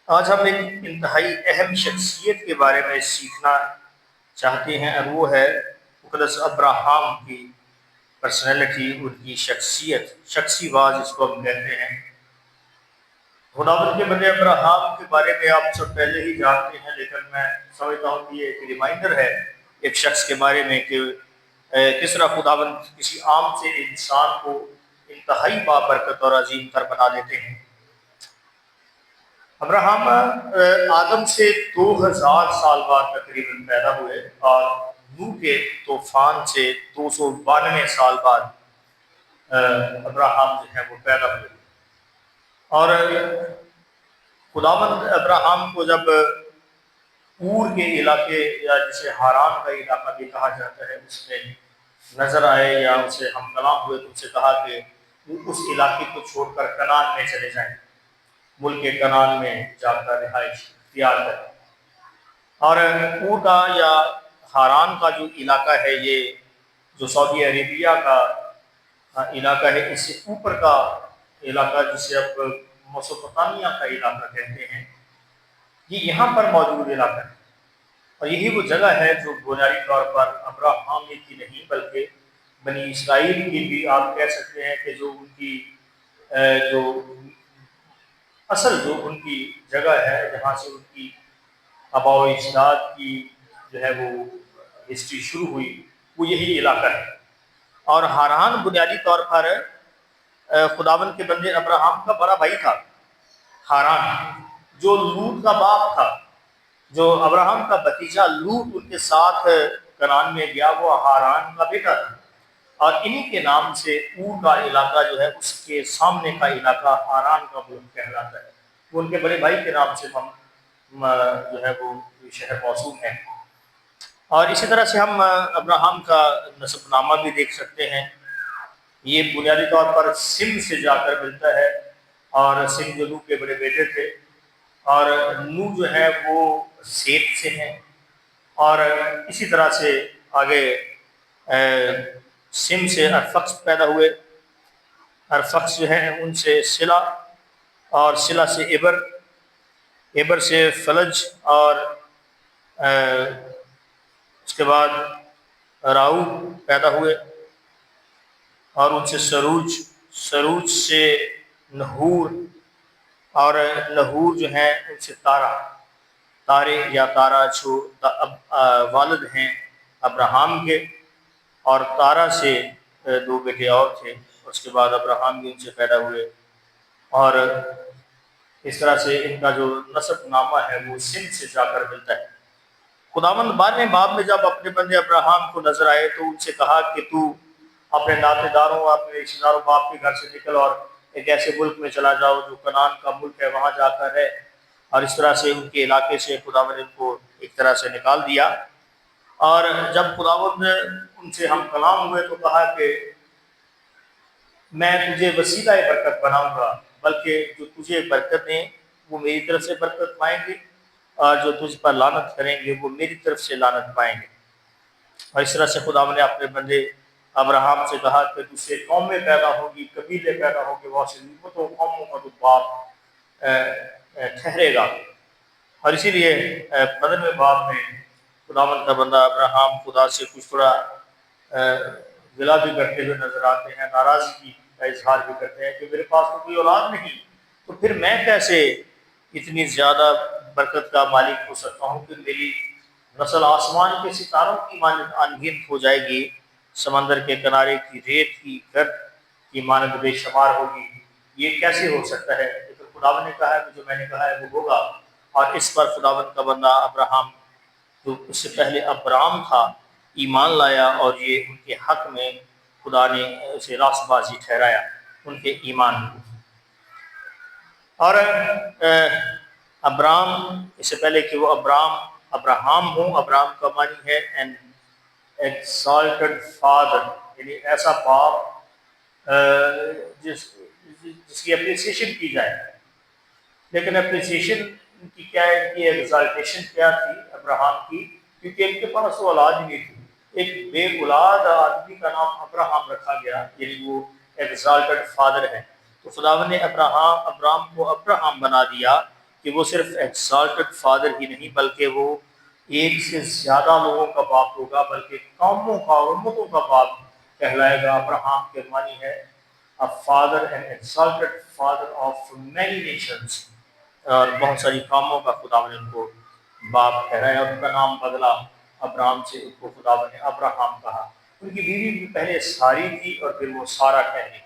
آج ہم ایک انتہائی اہم شخصیت کے بارے میں سیکھنا چاہتے ہیں، اور وہ ہے مقدس ابراہام کی پرسنالٹی، ان کی شخصیت، شخصی باز جس کو ہم کہتے ہیں۔ خداوند کے بندے ابراہام کے بارے میں آپ سب پہلے ہی جانتے ہیں، لیکن میں سمجھتا ہوں کہ یہ ایک ریمائنڈر ہے ایک شخص کے بارے میں کہ کس طرح خداوند کسی عام سے انسان کو انتہائی بابرکت اور عظیم تر بنا دیتے ہیں۔ ابراہام آدم سے 2000 سال بعد تقریباً پیدا ہوئے، اور نوح کے طوفان سے 292 سال بعد ابراہام جو ہے وہ پیدا ہوئے۔ اور خداوند ابراہام کو جب اور کے علاقے یا جسے ہاران کا علاقہ بھی کہا جاتا ہے اس میں نظر آئے یا اسے ہم کلام ہوئے تو اسے کہا کہ وہ اس علاقے کو چھوڑ کر کنعان میں چلے جائیں، ملک کنعان میں جا کر رہائش اختیار کریں۔ اور اور کا یا ہاران کا جو علاقہ ہے، یہ جو سعودی عربیہ کا علاقہ ہے، اس سے اوپر کا علاقہ جسے اب میسوپوٹامیہ کا علاقہ کہتے ہیں، یہ یہاں پر موجود علاقہ ہے۔ اور یہی وہ جگہ ہے جو بنیادی طور پر ابراہام کی نہیں بلکہ بنی اسرائیل کی بھی آپ کہہ سکتے ہیں کہ جو ان کی جو اصل جو ان کی جگہ ہے جہاں سے ان کی آباء و اجداد کی جو ہے وہ ہسٹری شروع ہوئی، وہ یہی علاقہ ہے۔ اور ہاران بنیادی طور پر خداوند کے بندے ابراہام کا بڑا بھائی تھا۔ ہاران جو لوط کا باپ تھا، جو ابراہام کا بھتیجا لوط ان کے ساتھ کنعان میں گیا، وہ ہاران کا بیٹا تھا۔ اور انہی کے نام سے اور کا علاقہ جو ہے اس کے سامنے کا علاقہ ہاران کا ملک کہلاتا ہے۔ وہ ان کے بڑے بھائی کے نام سے ہم جو ہے وہ شہر موصوف ہے۔ اور اسی طرح سے ہم ابراہام کا نسب نامہ بھی دیکھ سکتے ہیں۔ یہ بنیادی طور پر سم سے جا کر ملتا ہے، اور سم جو نوح کے بڑے بیٹے تھے، اور نوح جو ہے وہ سیت سے ہیں، اور اسی طرح سے آگے سم سے ارفقس پیدا ہوئے، ارفقس جو ہیں ان سے سلا، اور سلا سے عبر سے فلج، اور اس کے بعد راؤ پیدا ہوئے، اور ان سے سروج سے نحور، اور نحور جو ہیں ان سے تارے یا تارا جو والد ہیں ابراہام کے، اور تارا سے 2 بیٹے اور تھے، اس کے بعد ابراہام بھی ان سے پیدا ہوئے۔ اور اس طرح سے ان کا جو نسب نامہ ہے وہ سندھ سے جا کر ملتا ہے۔ خداوند 12ویں باب میں جب اپنے بندے ابراہام کو نظر آئے تو ان سے کہا کہ تو اپنے ناطے داروں، اپنے رشتہ داروں، باپ کے گھر سے نکل اور ایک ایسے ملک میں چلا جاؤ جو کنعان کا ملک ہے، وہاں جا کر رہ۔ اور اس طرح سے ان کے علاقے سے خداوند ان کو ایک طرح سے نکال دیا۔ اور جب خداوند ان سے ہم کلام ہوئے تو کہا کہ میں تجھے وسیلہ برکت بناؤں گا، بلکہ جو تجھے برکت دیں وہ میری طرف سے برکت پائیں گے، اور جو تجھ پر لعنت کریں گے وہ میری طرف سے لعنت پائیں گے۔ اور اس طرح سے خداوند نے اپنے بندے ابراہام سے کہا کہ تجھ سے قومیں پیدا ہوگی، قبیلے پیدا ہوں گے، بہت سی امتوں قوموں کا تو باپ ٹھہرے گا۔ اور اسی لیے 15ویں باب میں خداوند کا بندہ ابراہام خدا سے کچھ تھوڑا گلہ بھی کرتے ہوئے نظر آتے ہیں، ناراضگی کا اظہار بھی کرتے ہیں کہ میرے پاس تو کوئی اولاد نہیں، تو پھر میں کیسے اتنی زیادہ برکت کا مالک ہو سکتا ہوں کہ میری نسل آسمان کے ستاروں کی مانند انگنت ہو جائے گی، سمندر کے کنارے کی ریت کی گرد کی مانند بے شمار ہوگی، یہ کیسے ہو سکتا ہے؟ لیکن خداوند نے کہا ہے کہ جو میں نے کہا ہے وہ ہوگا۔ اور اس پر خداوند کا بندہ ابراہام، جو اس سے پہلے ابرام تھا، ایمان لایا، اور یہ ان کے حق میں خدا نے اسے راست بازی ٹھہرایا ان کے ایمان کو۔ اور ابرام، اس سے پہلے کہ وہ ابراہام ہوں، ابرام کا معنی ہے این ایکسالٹڈ فادر، یعنی ایسا باپ جس کی اپریسیشن کی جائے۔ لیکن اپریسیشن کی کیا ہے، ان کی ایگزالٹیشن کیا تھی ابراہام کی؟ کیونکہ ان کے پاس وہ اولاد ہی نہیں تھی۔ ایک بے اولاد آدمی کا نام ابراہام رکھا گیا، یعنی وہ ایگزالٹڈ فادر ہے۔ تو خداوند نے ابراہام کو ابراہام بنا دیا کہ وہ صرف ایکسالٹڈ فادر ہی نہیں بلکہ وہ ایک سے زیادہ لوگوں کا باپ ہوگا، بلکہ قوموں کا اور امتوں کا باپ کہلائے گا۔ ابراہم کے معنی ہے a father and exalted father of many nations، اور بہت ساری قوموں کا خدا نے ان کو باپ ٹھہرایا، ان کا نام بدلا ابرام سے، ان کو خدا نے ابراہم کہا۔ ان کی بیوی بھی پہلے ساری تھی اور پھر وہ سارا ٹھہری،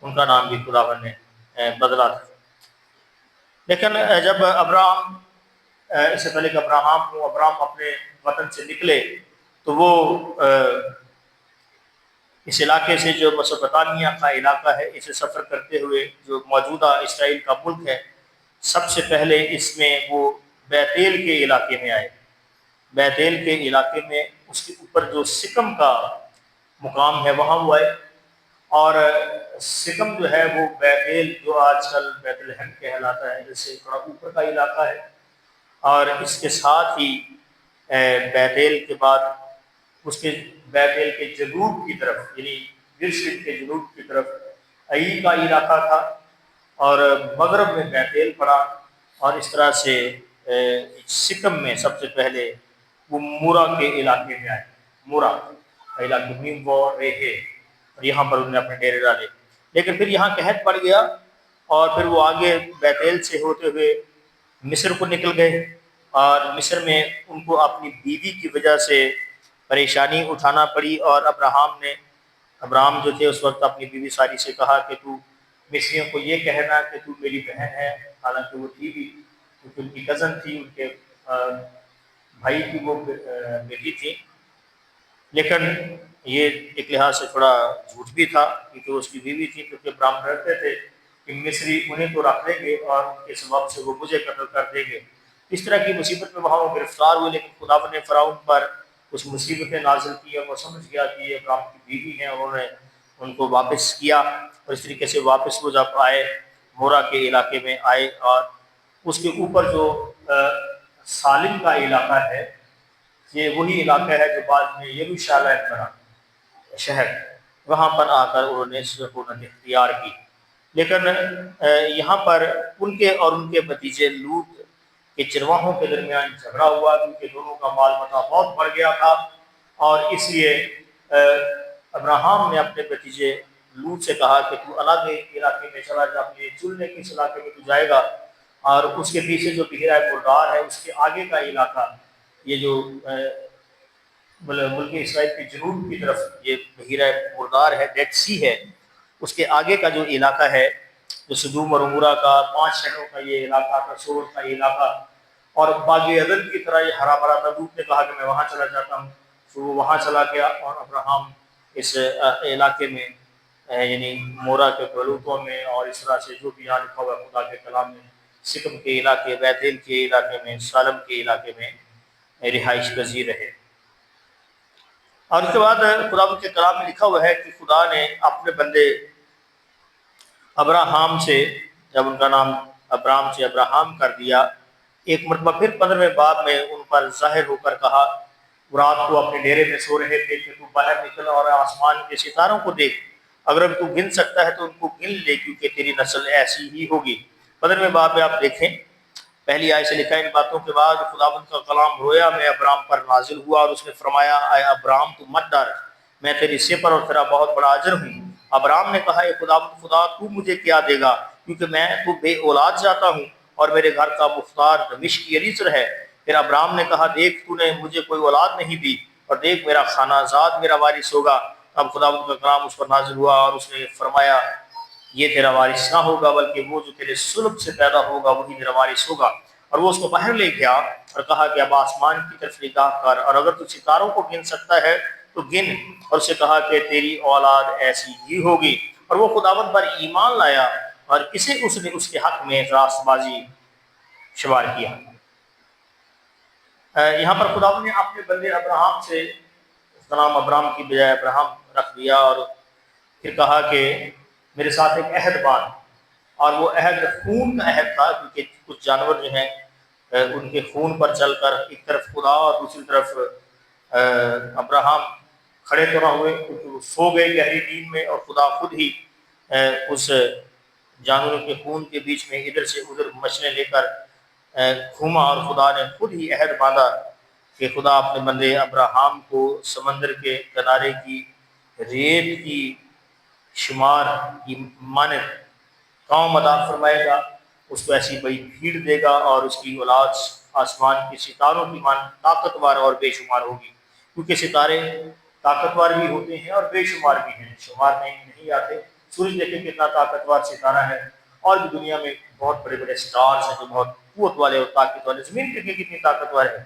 ان کا نام بھی خدا نے بدلا تھا۔ لیکن جب ابرام، اس سے پہلے کہ ابرام اپنے وطن سے نکلے تو وہ اس علاقے سے جو میسوپوٹامیہ کا علاقہ ہے، اسے سفر کرتے ہوئے جو موجودہ اسرائیل کا ملک ہے، سب سے پہلے اس میں وہ بیتیل کے علاقے میں آئے۔ بیتیل کے علاقے میں اس کے اوپر جو سکم کا مقام ہے وہاں وہ آئے، اور سکم جو ہے وہ بیتیل جو آج کل بیت لحم کہلاتا ہے، جیسے تھوڑا اوپر کا علاقہ ہے، اور اس کے ساتھ ہی بیتیل کے بعد اس کے بیتیل کے جنوب کی طرف، یعنی گرشن کے جنوب کی طرف عئی کا علاقہ تھا، اور مغرب میں بیتیل پڑا، اور اس طرح سے سکم میں سب سے پہلے وہ مورا کے علاقے میں آئے۔ مورا کا علاقہ میم و ریہے، اور یہاں پر انہوں نے اپنے ڈیرے ڈالے۔ لیکن پھر یہاں قحط پڑ گیا، اور پھر وہ آگے بیتیل سے ہوتے ہوئے مصر کو نکل گئے، اور مصر میں ان کو اپنی بیوی کی وجہ سے پریشانی اٹھانا پڑی، اور ابراہم جو تھے اس وقت اپنی بیوی ساری سے کہا کہ تو مصریوں کو یہ کہنا کہ تو میری بہن ہے، حالانکہ وہ تھی بھی، کیونکہ ان کی کزن تھی، ان کے بھائی کی وہ بیٹی تھی، لیکن یہ ایک لحاظ سے تھوڑا جھوٹ بھی تھا کیونکہ وہ اس کی بیوی تھی، کیونکہ ابراہم ڈرتے تھے کہ مصری انہیں تو رکھ دیں گے اور ان کے سبب سے وہ مجھے قتل کر دیں گے۔ اس طرح کی مصیبت میں وہاں وہ گرفتار ہوئے، لیکن خدا نے فرعون پر کچھ مصیبتیں نازل کی، اور وہ سمجھ گیا کہ یہ ابراہم کی بیوی ہیں، انہوں نے ان کو واپس کیا، اور اس طریقے سے واپس وہ جب آئے مورا کے علاقے میں آئے، اور اس کے اوپر جو سالم کا علاقہ ہے، یہ وہی علاقہ ہے جو بعد میں یروشالم بنا شہر، وہاں پر آ کر انہوں نے سکونت اختیار کی۔ لیکن یہاں پر ان کے اور ان کے بھتیجے لوط کے چرواہوں کے درمیان جھگڑا ہوا، کیونکہ دونوں کا مال متا بہت بڑھ گیا تھا، اور اس لیے ابراہم نے اپنے بھتیجے لوط سے کہا کہ تو الگ علاقے میں چلا جا، اپنے چلنے کس علاقے میں تو جائے گا، اور اس کے پیچھے جو بحیرہ مردار ہے اس کے آگے کا علاقہ، یہ جو ملک اسرائیل کے جنوب کی طرف یہ بحیرہ مردار ہے، ڈیڈ سی ہے، اس کے آگے کا جو علاقہ ہے، جو سدوم اور عمورہ کا 5 شہروں کا یہ علاقہ تھا، سور کا علاقہ، اور باغ عدن کی طرح یہ ہرا بھرا تھا۔ لوط نے کہا کہ میں وہاں چلا جاتا ہوں، تو وہ وہاں چلا گیا، اور ابراہم اس علاقے میں یعنی مورا کے بلوتوں میں، اور اس طرح سے جو بھی یہاں لکھا ہوا خدا کے کلام میں، سکم کے علاقے، بیتیل کے علاقے میں، سالم کے علاقے میں رہائش پذیر رہے۔ اور اس کے بعد خدا کے کلام میں لکھا ہوا ہے کہ خدا نے اپنے بندے ابراہم سے، جب ان کا نام ابرام سے ابراہم کر دیا، ایک مرتبہ پھر 15ویں باب میں ان پر ظاہر ہو کر کہا، رات کو اپنے ڈیرے میں سو رہے تھے کہ تو باہر نکل اور آسمان کے ستاروں کو دیکھ، اگر تو گن سکتا ہے تو ان کو گن لے، کیونکہ تیری نسل ایسی ہی ہوگی۔ 15ویں باب میں آپ دیکھیں پہلی آیت سے لکھا ہے، ان باتوں کے بعد خداوند کا کلام رویا میں ابرام پر نازل ہوا، اور اس نے فرمایا، اے ابرام تو مت ڈر، میں تیری سپر اور تیرا بہت بڑا اجر ہوں۔ ابرام نے کہا، اے خداوند خدا، تو مجھے کیا دے گا، کیونکہ میں تو بے اولاد جاتا ہوں، اور میرے گھر کا مختار دمشق کی الیعزر ہے۔ پھر ابرام نے کہا، دیکھ تو نے مجھے کوئی اولاد نہیں دی، اور دیکھ میرا خانہ زاد میرا وارث ہوگا۔ اب خداوند کا کلام اس پر نازل ہوا، اور اس نے فرمایا، یہ تیرا وارث نہ ہوگا، بلکہ وہ جو تیرے صلب سے پیدا ہوگا وہی تیرا وارث ہوگا۔ اور وہ اس کو باہر لے گیا اور کہا کہ اب آسمان کی طرف نگاہ کر، اور اگر تو ستاروں کو گن سکتا ہے تو گن، اور اسے کہا کہ تیری اولاد ایسی ہی ہوگی۔ اور وہ خداوند پر ایمان لایا، اور اسے اس نے اس کے حق میں راست بازی شمار کیا۔ یہاں پر خداوند نے اپنے بندے ابراہم سے، اس کا نام ابرام کی بجائے ابراہم رکھ دیا، اور پھر کہا کہ میرے ساتھ ایک عہد باندھ، اور وہ عہد خون کا عہد تھا، کیونکہ کچھ جانور جو ہیں ان کے خون پر چل کر ایک طرف خدا اور دوسری طرف ابراہم کھڑے تو نہ ہوئے، کیونکہ وہ سو گئے گہری نیند میں، اور خدا خود ہی اس جانوروں کے خون کے بیچ میں ادھر سے ادھر مچھلیں لے کر گھوما اور خدا نے خود ہی عہد باندھا کہ خدا اپنے بندے ابراہم کو سمندر کے کنارے کی ریت کی شمار کی مانند قوم عطا فرمائے گا، اس کو ایسی بڑی بھیڑ دے گا اور اس کی اولاد آسمان کے ستاروں کی مان طاقتور اور بے شمار ہوگی، کیونکہ ستارے طاقتور بھی ہوتے ہیں اور بے شمار بھی ہیں، شمار نہیں آتے۔ سورج دیکھیں کتنا طاقتور ستارہ ہے، اور بھی دنیا میں بہت بڑے بڑے سٹارز ہیں جو بہت قوت والے اور طاقت والے۔ زمین دیکھیں کتنی طاقتور ہے،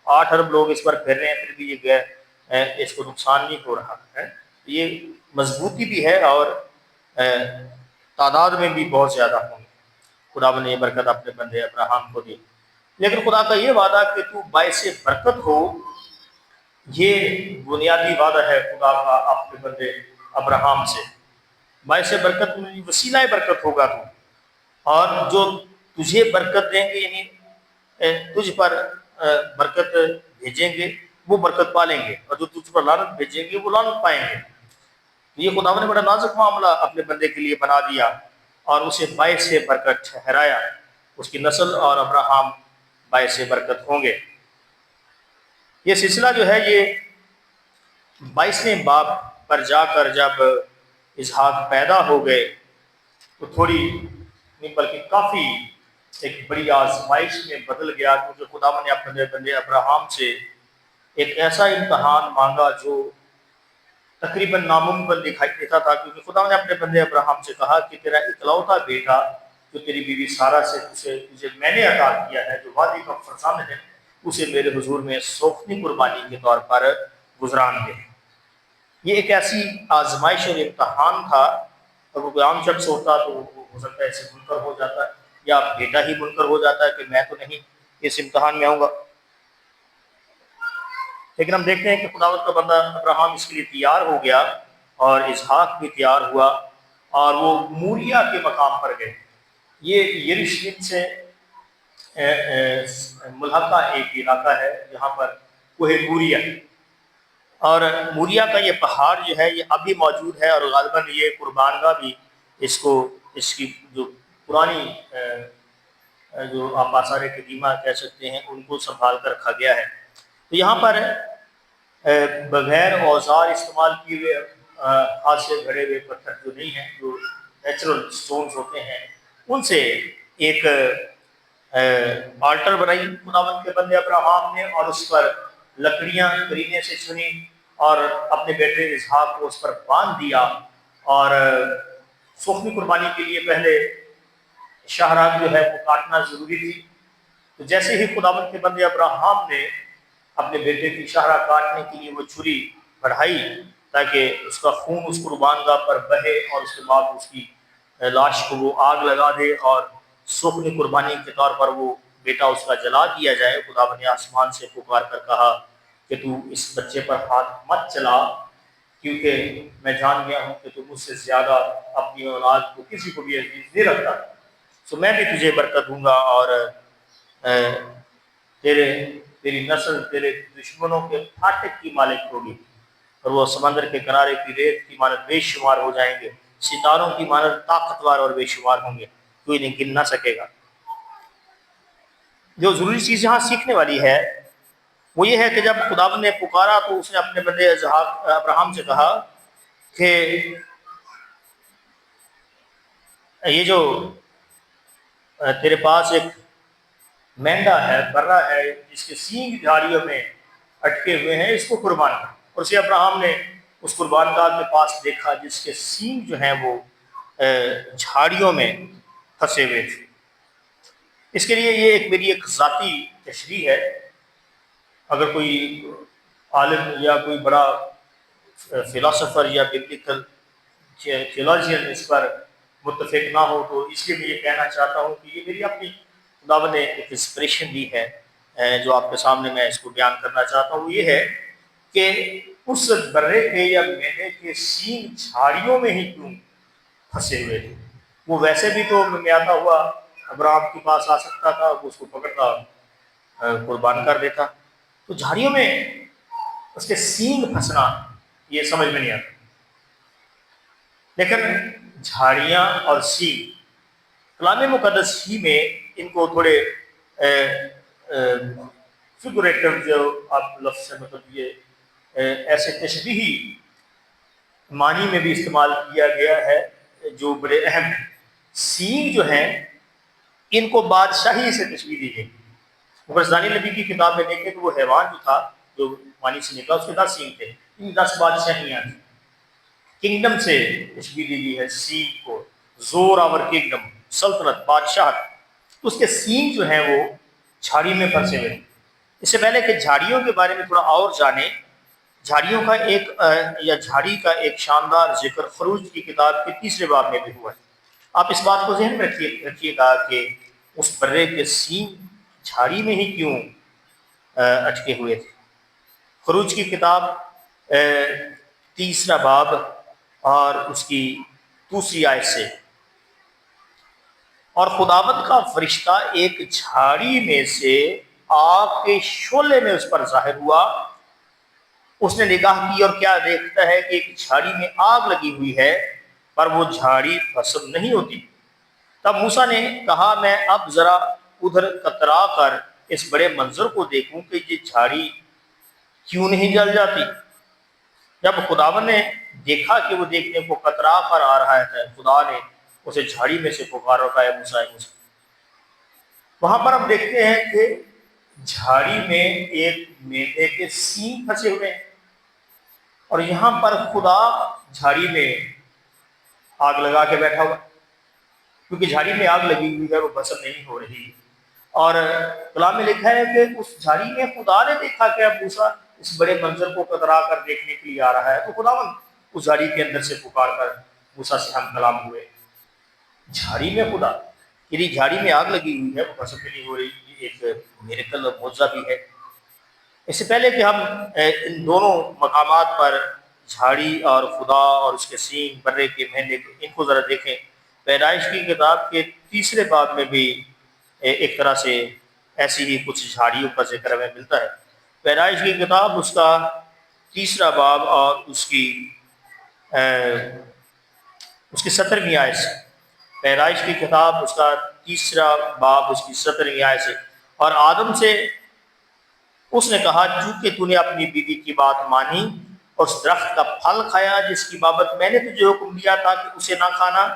8 ارب لوگ اس پر پھر رہے ہیں، پھر بھی یہ اس کو نقصان نہیں ہو رہا ہے۔ یہ مضبوطی بھی ہے اور تعداد میں بھی بہت زیادہ ہوں گے۔ خدا نے یہ برکت اپنے بندے ابراہم کو دی، لیکن خدا کا یہ وعدہ کہ تو باعث برکت ہو، یہ بنیادی وعدہ ہے خدا کا اپنے بندے ابراہم سے۔ باعث برکت وسیلہ برکت ہوگا تو، اور جو تجھے برکت دیں گے، یعنی تجھ پر برکت بھیجیں گے وہ برکت پالیں گے، اور جو تجھ پر لعنت بھیجیں گے وہ لعنت پائیں گے۔ یہ خدا نے بڑا نازک معاملہ اپنے بندے کے لیے بنا دیا اور اسے باعث برکت ٹھہرایا، اس کی نسل اور ابراہم باعث برکت ہوں گے۔ یہ سلسلہ جو ہے یہ 22ویں باب پر جا کر جب اسحاق پیدا ہو گئے تو تھوڑی نہیں بلکہ کافی ایک بڑی آزمائش میں بدل گیا، کیونکہ خدا نے اپنے بندے ابراہم سے ایک ایسا امتحان مانگا جو تقریباً ناممکن دکھائی دیتا تھا، کیونکہ خدا نے اپنے بندے ابراہم سے کہا کہ تیرا اکلوتا بیٹا جو تیری بیوی سارہ سے تجھے میں نے عطا کیا ہے، جو وادی کا فرزند ہے، اسے میرے حضور میں سوختنی قربانی کے طور پر گزران دے۔ یہ ایک ایسی آزمائش اور امتحان تھا، اگر کوئی عام شخص ہوتا تو وہ ہو سکتا ہے اسے منکر ہو جاتا ہے، یا بیٹا ہی منکر ہو جاتا ہے کہ میں تو نہیں اس امتحان میں آؤں گا۔ لیکن ہم دیکھتے ہیں کہ خداوند کا بندہ ابراہم اس کے لیے تیار ہو گیا، اور اسحاق بھی تیار ہوا، اور وہ موریا کے مقام پر گئے۔ یہ یروشلم سے ملحقہ ایک علاقہ ہے جہاں پر کوہ موریا، اور موریا کا یہ پہاڑ جو ہے یہ اب بھی موجود ہے، اور غالباً یہ قربان گاہ بھی اس کی جو پرانی جو آپ آثار قدیمہ کہہ سکتے ہیں ان کو سنبھال کر رکھا گیا ہے۔ تو یہاں پر بغیر اوزار استعمال کیے ہوئے ہاتھ سے گھڑے ہوئے پتھر جو نہیں ہیں، جو نیچرل سٹونز ہوتے ہیں، ان سے ایک آلٹر بنائی خداوند کے بندے ابراہم نے، اور اس پر لکڑیاں کرینے سے چنی اور اپنے بیٹے اسحاق کو اس پر باندھ دیا، اور سوختنی قربانی کے لیے پہلے شاہراہ جو ہے وہ کاٹنا ضروری تھی۔ تو جیسے ہی خداوند کے بندے ابراہم نے اپنے بیٹے کی شاہراہ کاٹنے کے لیے وہ چھری بڑھائی تاکہ اس کا خون اس قربان گاہ پر بہے، اور اس کے بعد اس کی لاش کو وہ آگ لگا دے اور سوختنی قربانی کے طور پر وہ بیٹا اس کا جلا دیا جائے، خداوند نے آسمان سے پکار کر کہا کہ تو اس بچے پر ہاتھ مت چلا، کیونکہ میں جان گیا ہوں کہ تو مجھ سے زیادہ اپنی اولاد کو کسی کو بھی عزیز نہیں رکھتا، تو میں بھی تجھے برکت دوں گا، اور تیری نسل تیرے دشمنوں کے پھاٹک کی مالک ہوگی، اور وہ سمندر کے کنارے کی ریت کی مانند بے شمار ہو جائیں گے، ستاروں کی مانند طاقتور اور بے شمار ہوں گے، کوئی انہیں گن نہ سکے گا۔ جو ضروری چیز یہاں سیکھنے والی ہے وہ یہ ہے کہ جب خداوند نے پکارا تو اس نے اپنے بندے ابراہم سے کہا کہ یہ جو تیرے پاس ایک مینڈا ہے، برا ہے، جس کے سینگ جھاڑیوں میں اٹکے ہوئے ہیں، اس کو قربان کر۔ اور اسے ابراہم نے اس قربان گاہ کے پاس دیکھا جس کے سینگ جو ہیں وہ جھاڑیوں میں پھنسے ہوئے تھے۔ اس کے لیے یہ میری ایک ذاتی تشریح ہے، اگر کوئی عالم یا کوئی بڑا فلاسفر یا ببلیکل تھیولوجین اس پر متفق نہ ہو تو اس لیے میں یہ کہنا چاہتا ہوں کہ یہ میری اپنی خداوند نے ایک انسپریشن دی ہے جو آپ کے سامنے میں اس کو بیان کرنا چاہتا ہوں۔ یہ ہے کہ اس برے کے یا میلے کے سینگ جھاڑیوں میں ہی کیوں پھنسے ہوئے تھے؟ وہ ویسے بھی تو میاتا ہوا ابراہم کے پاس آ سکتا تھا، وہ اس کو پکڑتا قربان کر دیتا، تو جھاڑیوں میں اس کے سینگ پھنسنا یہ سمجھ میں نہیں آتا۔ لیکن جھاڑیاں اور سینگ کلام مقدس ہی میں ان کو تھوڑے فگوریٹو جو آپ لفظ سے مطلب یہ ایسے تشبیہی معنی میں بھی استعمال کیا گیا ہے جو بڑے اہم ہیں۔ سینگ جو ہیں ان کو بادشاہی سے تشبیہ دی گئی۔ غزالی نبی کی کتاب میں دیکھیں تو وہ حیوان جو تھا جو پانی سے نکلا اس کے 10 سینگ تھے، ان 10 بادشاہیاں تھیں، کنگڈم سے تشبیہ دی گئی ہے سینگ کو، زور آور کنگڈم، سلطنت، بادشاہت۔ تو اس کے سینگ جو ہیں وہ جھاڑی میں پھنسے ہوئے ہیں۔ اس سے پہلے کہ جھاڑیوں کے بارے میں تھوڑا اور جانیں، جھاڑیوں کا یا جھاڑی کا ایک شاندار ذکر خروج کی کتاب کے 3 باب میں بھی ہوا ہے۔ آپ اس بات کو ذہن میں رکھیے گا کہ اس برے کے سینگ جھاڑی میں ہی کیوں اٹکے ہوئے تھے۔ خروج کی کتاب 3 باب اور اس کی 2 آیت سے، اور خداوند کا فرشتہ ایک جھاڑی میں سے آگ کے شعلے میں اس پر ظاہر ہوا۔ اس نے نگاہ کی اور کیا دیکھتا ہے کہ ایک جھاڑی میں آگ لگی ہوئی ہے، پر وہ جھاڑی بھسم نہیں ہوتی۔ تب موسیٰ نے کہا میں اب ذرا ادھر کترا کر اس بڑے منظر کو دیکھوں کہ یہ جھاڑی کیوں نہیں جل جاتی۔ جب خداوند نے دیکھا کہ وہ دیکھنے کو کترا کر آ رہا ہے، خدا نے اسے جھاڑی میں سے پکارا اور کہا موسیٰ موسیٰ۔ وہاں پر ہم دیکھتے ہیں کہ جھاڑی میں ایک مینڈے کے سینگ پھنسے ہوئے ہیں، اور یہاں پر خدا جھاڑی میں آگ لگا کے بیٹھا ہوا، کیونکہ جھاڑی میں آگ لگی ہوئی ہے، وہ بھسم نہیں ہو رہی۔ اور کلام میں لکھا ہے کہ اس جھاڑی میں خدا نے دیکھا کہ اب موسیٰ اس بڑے منظر کو کترا کر دیکھنے کے لیے آ رہا ہے، تو خداوند اس جھاڑی کے اندر سے پکار کر موسیٰ سے ہم کلام ہوئے۔ جھاڑی میں خدا، یعنی جھاڑی میں آگ لگی ہوئی ہے، وہ بھسم نہیں ہو رہی، یہ ایک میریکل اور معجزہ بھی ہے۔ اس سے پہلے کہ ہم ان دونوں مقامات پر جھاڑی اور خدا اور اس کے سینگ، برے کے، مہینے کے، ان کو ذرا دیکھیں۔ پیدائش کی کتاب کے 3 باب میں بھی ایک طرح سے ایسی ہی کچھ جھاڑیوں کا ذکر ہمیں ملتا ہے۔ پیدائش کی کتاب اس کا 3 باب اور اس کی 17ویں آیت سے، پیدائش کی کتاب اس کا 3 باب اس کی 17ویں آیت سے، اور آدم سے اس نے کہا چونکہ تو نے اپنی بیوی کی بات مانی اور اس درخت کا پھل کھایا جس کی بابت میں نے تجھے حکم دیا تھا کہ اسے نہ کھانا،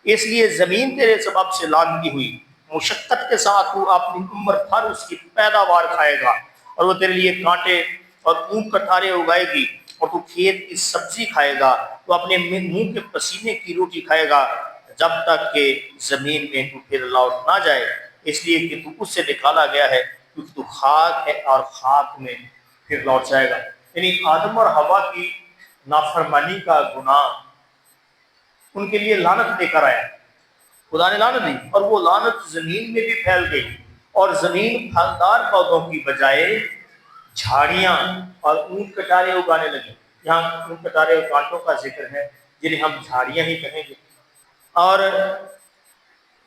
اس لیے زمین تیرے سبب سے لعنتی ہوئی، مشقت کے ساتھ تو اپنی عمر بھر اس کی پیداوار کھائے گا، اور وہ تیرے لیے کانٹے اور اونٹ کٹارے اگائے گی، اور تو کھیت کی سبزی کھائے گا، تو اپنے منہ کے پسینے کی روٹی کھائے گا جب تک کہ زمین میں تو پھر لوٹ نہ جائے، اس لیے کہ تو اس سے نکالا گیا ہے، کیونکہ تو خاک ہے اور خاک میں پھر لوٹ جائے گا۔ یعنی آدم اور حوا کی نافرمانی کا گناہ ان کے لیے لعنت لے کر آیا، خدا نے لعنت دی، اور وہ لعنت زمین میں بھی پھیل گئی، اور زمین پھلدار پودوں کی بجائے جھاڑیاں اور اونٹ کٹارے اگانے لگی۔ یہاں اونٹ کٹارے اور کانٹوں کا ذکر ہے جنہیں ہم جھاڑیاں ہی کہیں گے، اور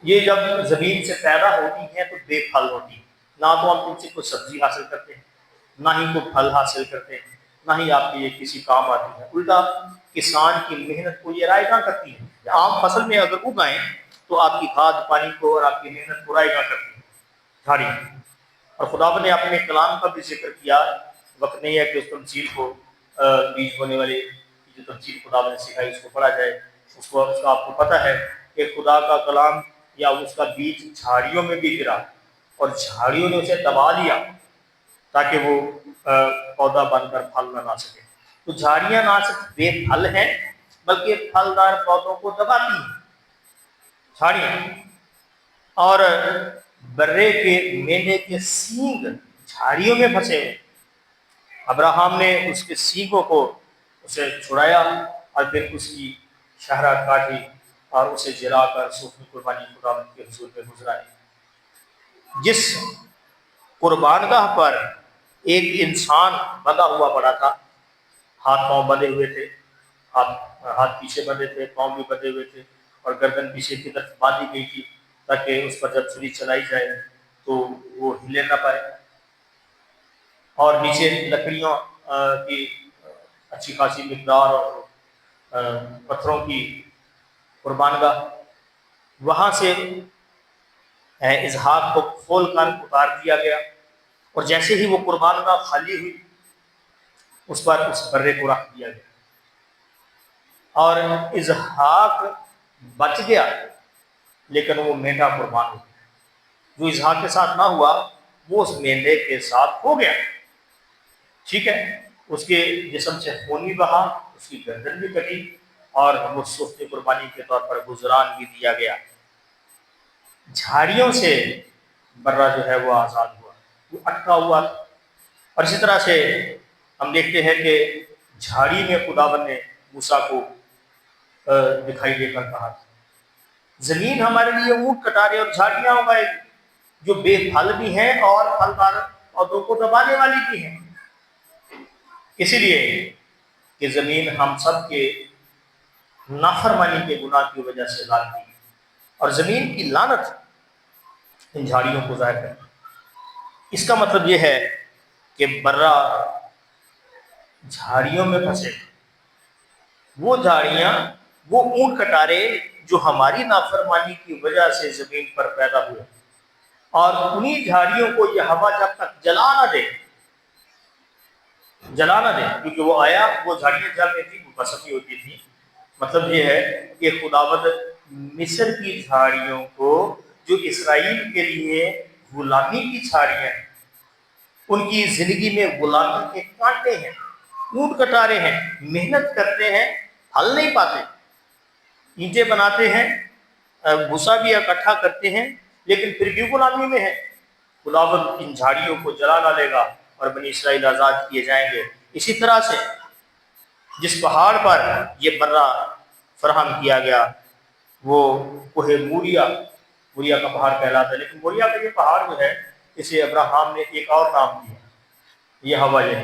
یہ جب زمین سے پیدا ہوتی ہیں تو بے پھل ہوتی ہیں، نہ تو ہم ان سے کوئی سبزی حاصل کرتے ہیں، نہ ہی کوئی پھل حاصل کرتے ہیں، نہ ہی آپ کی یہ کسی کام آتی ہے، الٹا کسان کی محنت کو یہ رائگاں کرتی ہیں۔ عام فصل میں اگر اگائیں تو آپ کی کھاد پانی کو اور آپ کی محنت کو رائگاں کرتی ہیں جھاڑی۔ اور خداوند نے اپنے کلام کا بھی ذکر کیا، وقت نہیں ہے کہ اس تمثیل کو بیج ہونے والے کی جو تمثیل خداوند نے سکھائی اس کو پڑھا جائے۔ اس کا آپ کو پتہ ہے کہ خدا کا کلام یا اس کا بیج جھاڑیوں میں بھی گرا، اور جھاڑیوں نے اسے دبا لیا تاکہ وہ پودا بن کر پھل نہ لا سکے۔ تو جھاڑیاں نہ صرف بے پھل ہیں بلکہ پھلدار پودوں کو دباتی ہیں جھاڑیاں۔ اور برے کے مینڈے کے سینگ جھاڑیوں میں پھنسے ہوئے، ابراہیم نے اس کے سینگوں کو اسے چھڑایا اور پھر اس کی شہرہ کاٹی اور اسے جلا کر سوکھی قربانی خداوند کے حضور میں گزرائی۔ جس قربان گاہ پر ایک انسان بندھا ہوا پڑا تھا، ہاتھ پاؤں بندھے ہوئے تھے، ہاتھ پیچھے بندھے تھے، پاؤں بھی بندھے ہوئے تھے، اور گردن پیچھے کی طرف باندھی گئی تھی تاکہ اس پر جب چھری چلائی جائے تو وہ ہلے نہ پائے، اور نیچے لکڑیوں کی اچھی خاصی مقدار اور پتھروں کی قربان گاہ، وہاں سے اسحاق کو کھول کر اتار دیا گیا، اور جیسے ہی وہ قربان گاہ خالی ہوئی اس پر اس برے کو رکھ دیا گیا، اور اسحاق بچ گیا لیکن وہ مینڈا قربان ہو گیا۔ جو اسحاق کے ساتھ نہ ہوا وہ اس مینڈے کے ساتھ ہو گیا، ٹھیک ہے، اس کے جسم سے خون بھی بہا، اس کی گردن بھی کٹی، اور وہ سخت قربانی کے طور پر گزران بھی دیا گیا۔ جھاڑیوں سے برہ جو ہے وہ آزاد ہوا، وہ اٹکا ہوا تھا۔ اور اسی طرح سے ہم دیکھتے ہیں کہ جھاڑی میں خداوند نے موسیٰ کو دکھائی دے کر کہا تھا، زمین ہمارے لیے اونٹ کٹارے اور جھاڑیاں اگائے گی جو بے پھل بھی ہیں اور پھلدار پودوں کو دبانے والی بھی ہیں، اسی لیے کہ زمین ہم سب کے نافرمانی کے گناہ کی وجہ سے لعنتی ہے، اور زمین کی لعنت ان جھاڑیوں کو ظاہر کرتی ہے۔ اس کا مطلب یہ ہے کہ برہ جھاڑیوں میں پھنسے، وہ جھاڑیاں، وہ اونٹ کٹارے جو ہماری نافرمانی کی وجہ سے زمین پر پیدا ہوئے، اور انہی جھاڑیوں کو یہ ہوا جب تک جلا نہ دے، کیونکہ وہ آیا، وہ جھاڑیاں جل رہی تھی، وہ بستی ہوتی تھی۔ مطلب یہ ہے کہ خداوند مصر کی جھاڑیوں کو، جو اسرائیل کے لیے غلامی کی جھاڑیاں ہیں، ان کی زندگی میں غلامی کے کانٹے ہیں، اونٹ کٹارے ہیں، محنت کرتے ہیں، پھل نہیں پاتے، اینٹیں بناتے ہیں، بھوسا بھی اکٹھا کرتے ہیں، لیکن پھر بھی غلامی میں ہے۔ خداوند ان جھاڑیوں کو جلا ڈالے گا اور بنی اسرائیل آزاد کیے جائیں گے۔ اسی طرح سے جس پہاڑ پر یہ برہ فراہم کیا گیا وہ کوہ موریا کا پہاڑ کہلاتا ہے، لیکن موریا کا یہ پہاڑ جو ہے اسے ابراہیم نے ایک اور نام دیا، یہ ہوا ہے،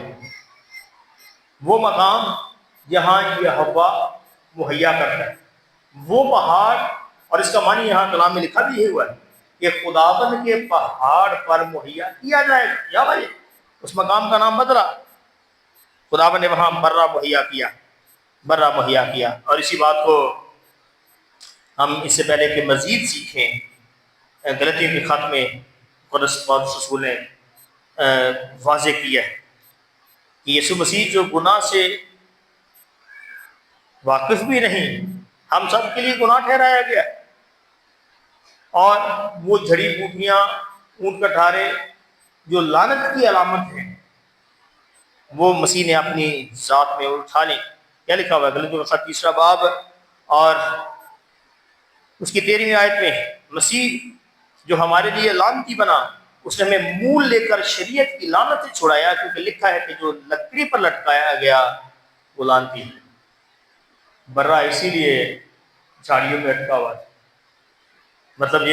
وہ مقام جہاں یہ ہوا مہیا کرتا ہے، وہ پہاڑ، اور اس کا معنی یہاں کلام میں لکھا بھی ہوا ہے کہ خداوند کے پہاڑ پر مہیا کیا جائے گا، یا بھائی اس مقام کا نام بدلا، خداوند نے وہاں برہ مہیا کیا۔ اور اسی بات کو ہم اس سے پہلے کہ مزید سیکھیں، غلطیوں کے خط میں قدس پاک رسول نے واضح کیا ہے کہ یسوع مسیح جو گناہ سے واقف بھی نہیں، ہم سب کے لیے گناہ ٹھہرایا گیا، اور وہ جھڑی بوٹیاں، اونٹ کٹارے جو لعنت کی علامت ہے، وہ مسیح نے اپنی ذات میں اٹھا لی۔ کیا لکھا ہوا ہے غلطیوں کا خط 3 باب اور اس کی 13ویں آیت میں، مسیح جو ہمارے لیے لعنتی بنا، اس نے ہمیں مول لے کر شریعت کی لعنت سے چھڑایا، کیونکہ لکھا ہے کہ جو لکڑی پر لٹکایا گیا وہ لعنتی ہے۔ برہ اسی لیے جھاڑیوں میں اٹکا ہوا تھا، مطلب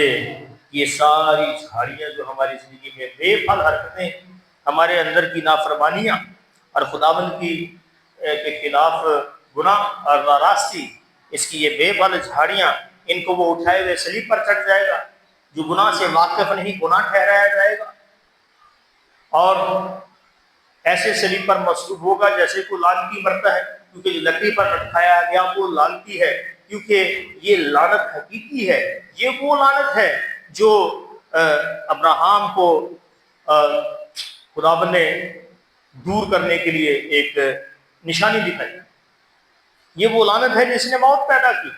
یہ ساری جھاڑیاں جو ہماری زندگی میں بے پھل حرکتیں، ہمارے اندر کی نافرمانیاں اور خداوند کے خلاف گناہ اور ناراستی، اس کی یہ بے پھل جھاڑیاں، ان کو وہ اٹھائے ہوئے صلیب پر چڑھ جائے گا۔ جو گناہ سے واقف نہیں، گناہ ٹھہرایا جائے گا، اور ایسے صلیب پر مصلوب ہوگا جیسے کوئی لعنتی مرتا ہے، کیونکہ جو لکڑی پر لٹکایا گیا وہ لعنتی ہے، کیونکہ یہ لعنت حقیقی ہے۔ یہ وہ لعنت ہے جو ابراہیم کو خداوند نے دور کرنے کے لیے ایک نشانی دکھائی۔ یہ وہ لعنت ہے جس نے موت پیدا کی،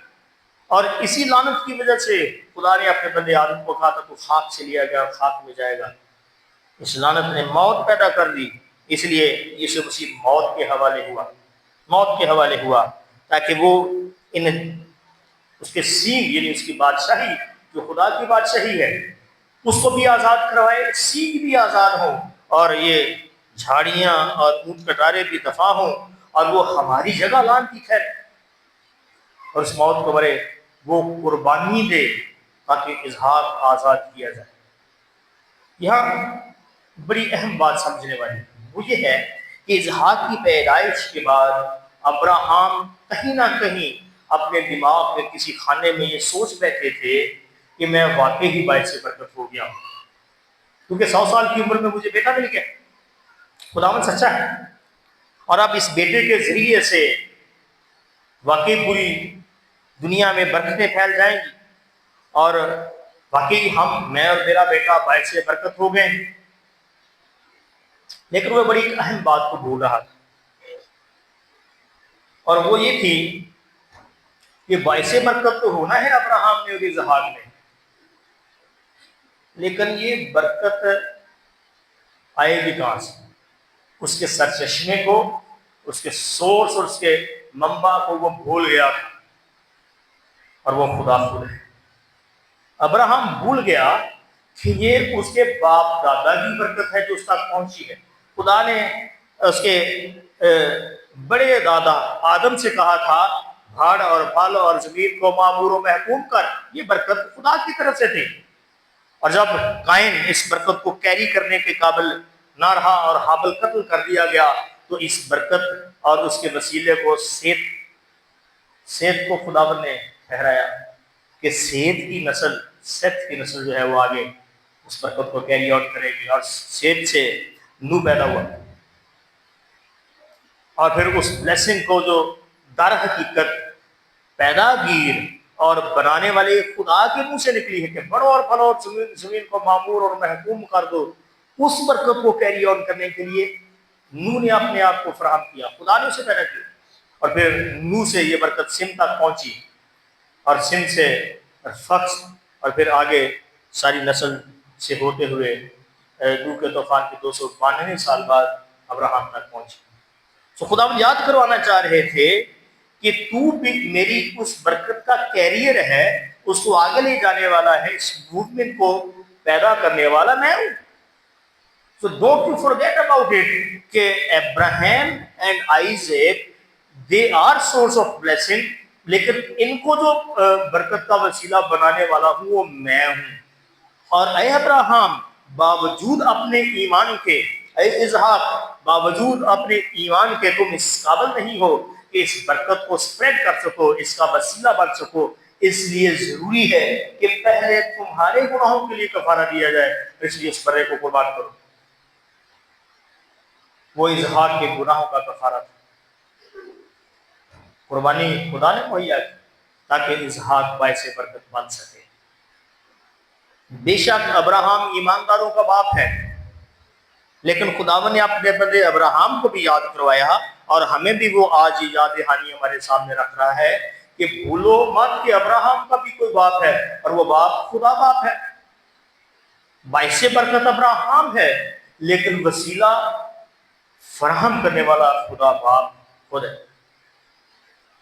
اور اسی لعنت کی وجہ سے خدا نے اپنے بندے آدم کو کہا تھا تو خاک سے لیا گیا، خاک میں جائے گا۔ اس لعنت نے موت پیدا کر دی، اس لیے یسوع مسیح موت کے حوالے ہوا تاکہ وہ اس کے سینگ، یعنی اس کی بادشاہی جو خدا کی بادشاہی ہے، اس کو بھی آزاد کروائے، سینگ بھی آزاد ہوں، اور یہ جھاڑیاں اور اونٹ کٹارے بھی دفاع ہوں، اور وہ ہماری جگہ لعنتی ٹھہرے اور اس موت کو مرے، وہ قربانی دے تاکہ اسحاق آزاد کیا جائے۔ یہاں بڑی اہم بات سمجھنے والی وہ یہ ہے کہ اسحاق کی پیدائش کے بعد ابراہیم کہیں نہ کہیں اپنے دماغ میں کسی خانے میں یہ سوچ بیٹھے تھے کہ میں واقعی ہی باعث برکت ہو گیا ہوں، کیونکہ 100 سال کی عمر میں مجھے بیٹا مل گیا۔ خداوند سچا ہے، اور اب اس بیٹے کے ذریعے سے واقعی پوری دنیا میں برکتیں پھیل جائیں گی، اور واقعی میں اور میرا بیٹا باعث برکت ہو گئے، لیکن وہ بڑی اہم بات کو بھول رہا تھا، اور وہ یہ تھی کہ باعث برکت تو ہونا ہے ابراہام نے اور اسحاق نے، لیکن یہ برکت آئے گی کہاں سے؟ اس کے سرچشمے کو، اس کے سورس اور اس کے منبع کو وہ بھول گیا تھا، اور وہ خدا خود ہے۔ ابراہام بھول گیا کہ یہ اس کے باپ دادا کی برکت ہے جو اس تک پہنچی ہے۔ خدا نے اس کے بڑے دادا آدم سے کہا تھا بھاڑ اور پالو اور زمین کو معمور و محکوم کر، یہ برکت خدا کی طرف سے تھی، اور جب قائن اس برکت کو کیری کرنے کے قابل نہ رہا اور حابل قتل کر دیا گیا، تو اس برکت اور اس کے وسیلے کو سیت کو خداوند نے ٹھہرایا کہ سیت کی نسل جو ہے وہ آگے اس برکت کو کیری آؤٹ کرے گی، اور سیت سے نو پیدا ہوا، اور پھر اس بلیسنگ کو جو در حقیقت پیداگیر اور بنانے والے خدا کے منہ سے نکلی ہے کہ بڑھو اور پھلو اور زمین کو معمور اور محکوم کر دو، اس برکت کو کیری آن کرنے کے لیے نوح نے اپنے آپ کو فراہم کیا، خدا نے اسے پیدا کیا، اور پھر نوح سے یہ برکت سم تک پہنچی، اور سم سے فخ، اور پھر آگے ساری نسل سے ہوتے ہوئے نوح کے طوفان کے 292 سال بعد ابراہام تک پہنچی۔ تو خدا یاد کروانا چاہ رہے تھے کہ تو بھی میری اس برکت کا کیریئر ہے، اس کو آگے لے جانے والا ہے، اس موومنٹ کو پیدا کرنے والا میں ہوں۔ So don't you forget about it کہ ابراہیم and آئیزیک they are source of blessing، لیکن ان کو جو برکت کا وسیلہ بنانے والا ہوں وہ میں ہوں۔ اور اے ابراہام، باوجود اپنے ایمان کے، اے اسحاق، باوجود اپنے ایمان کے تم اس قابل نہیں ہو کہ اس برکت کو سپریڈ کر سکو، اس کا وسیلہ بن سکو، اس لیے ضروری ہے کہ پہلے تمہارے گناہوں کے لیے کفارہ دیا جائے، اس لیے اس برے کو قربان کرو۔ وہ اسحاق کے گناہوں کا کفارہ تھا، قربانی خدا نے مہیا کی تاکہ اسحاق باعث برکت بن سکے۔ بے شک ابراہام ایمانداروں کا باپ ہے، لیکن خداوند نے اپنے بندے ابراہام کو بھی یاد کروایا، اور ہمیں بھی وہ آج یاد دہانی ہمارے سامنے رکھ رہا ہے کہ بھولو مت کہ ابراہام کا بھی کوئی باپ ہے، اور وہ باپ خدا باپ ہے۔ باعث برکت ابراہام ہے، لیکن وسیلہ فراہم کرنے والا خدا باپ خود ہے،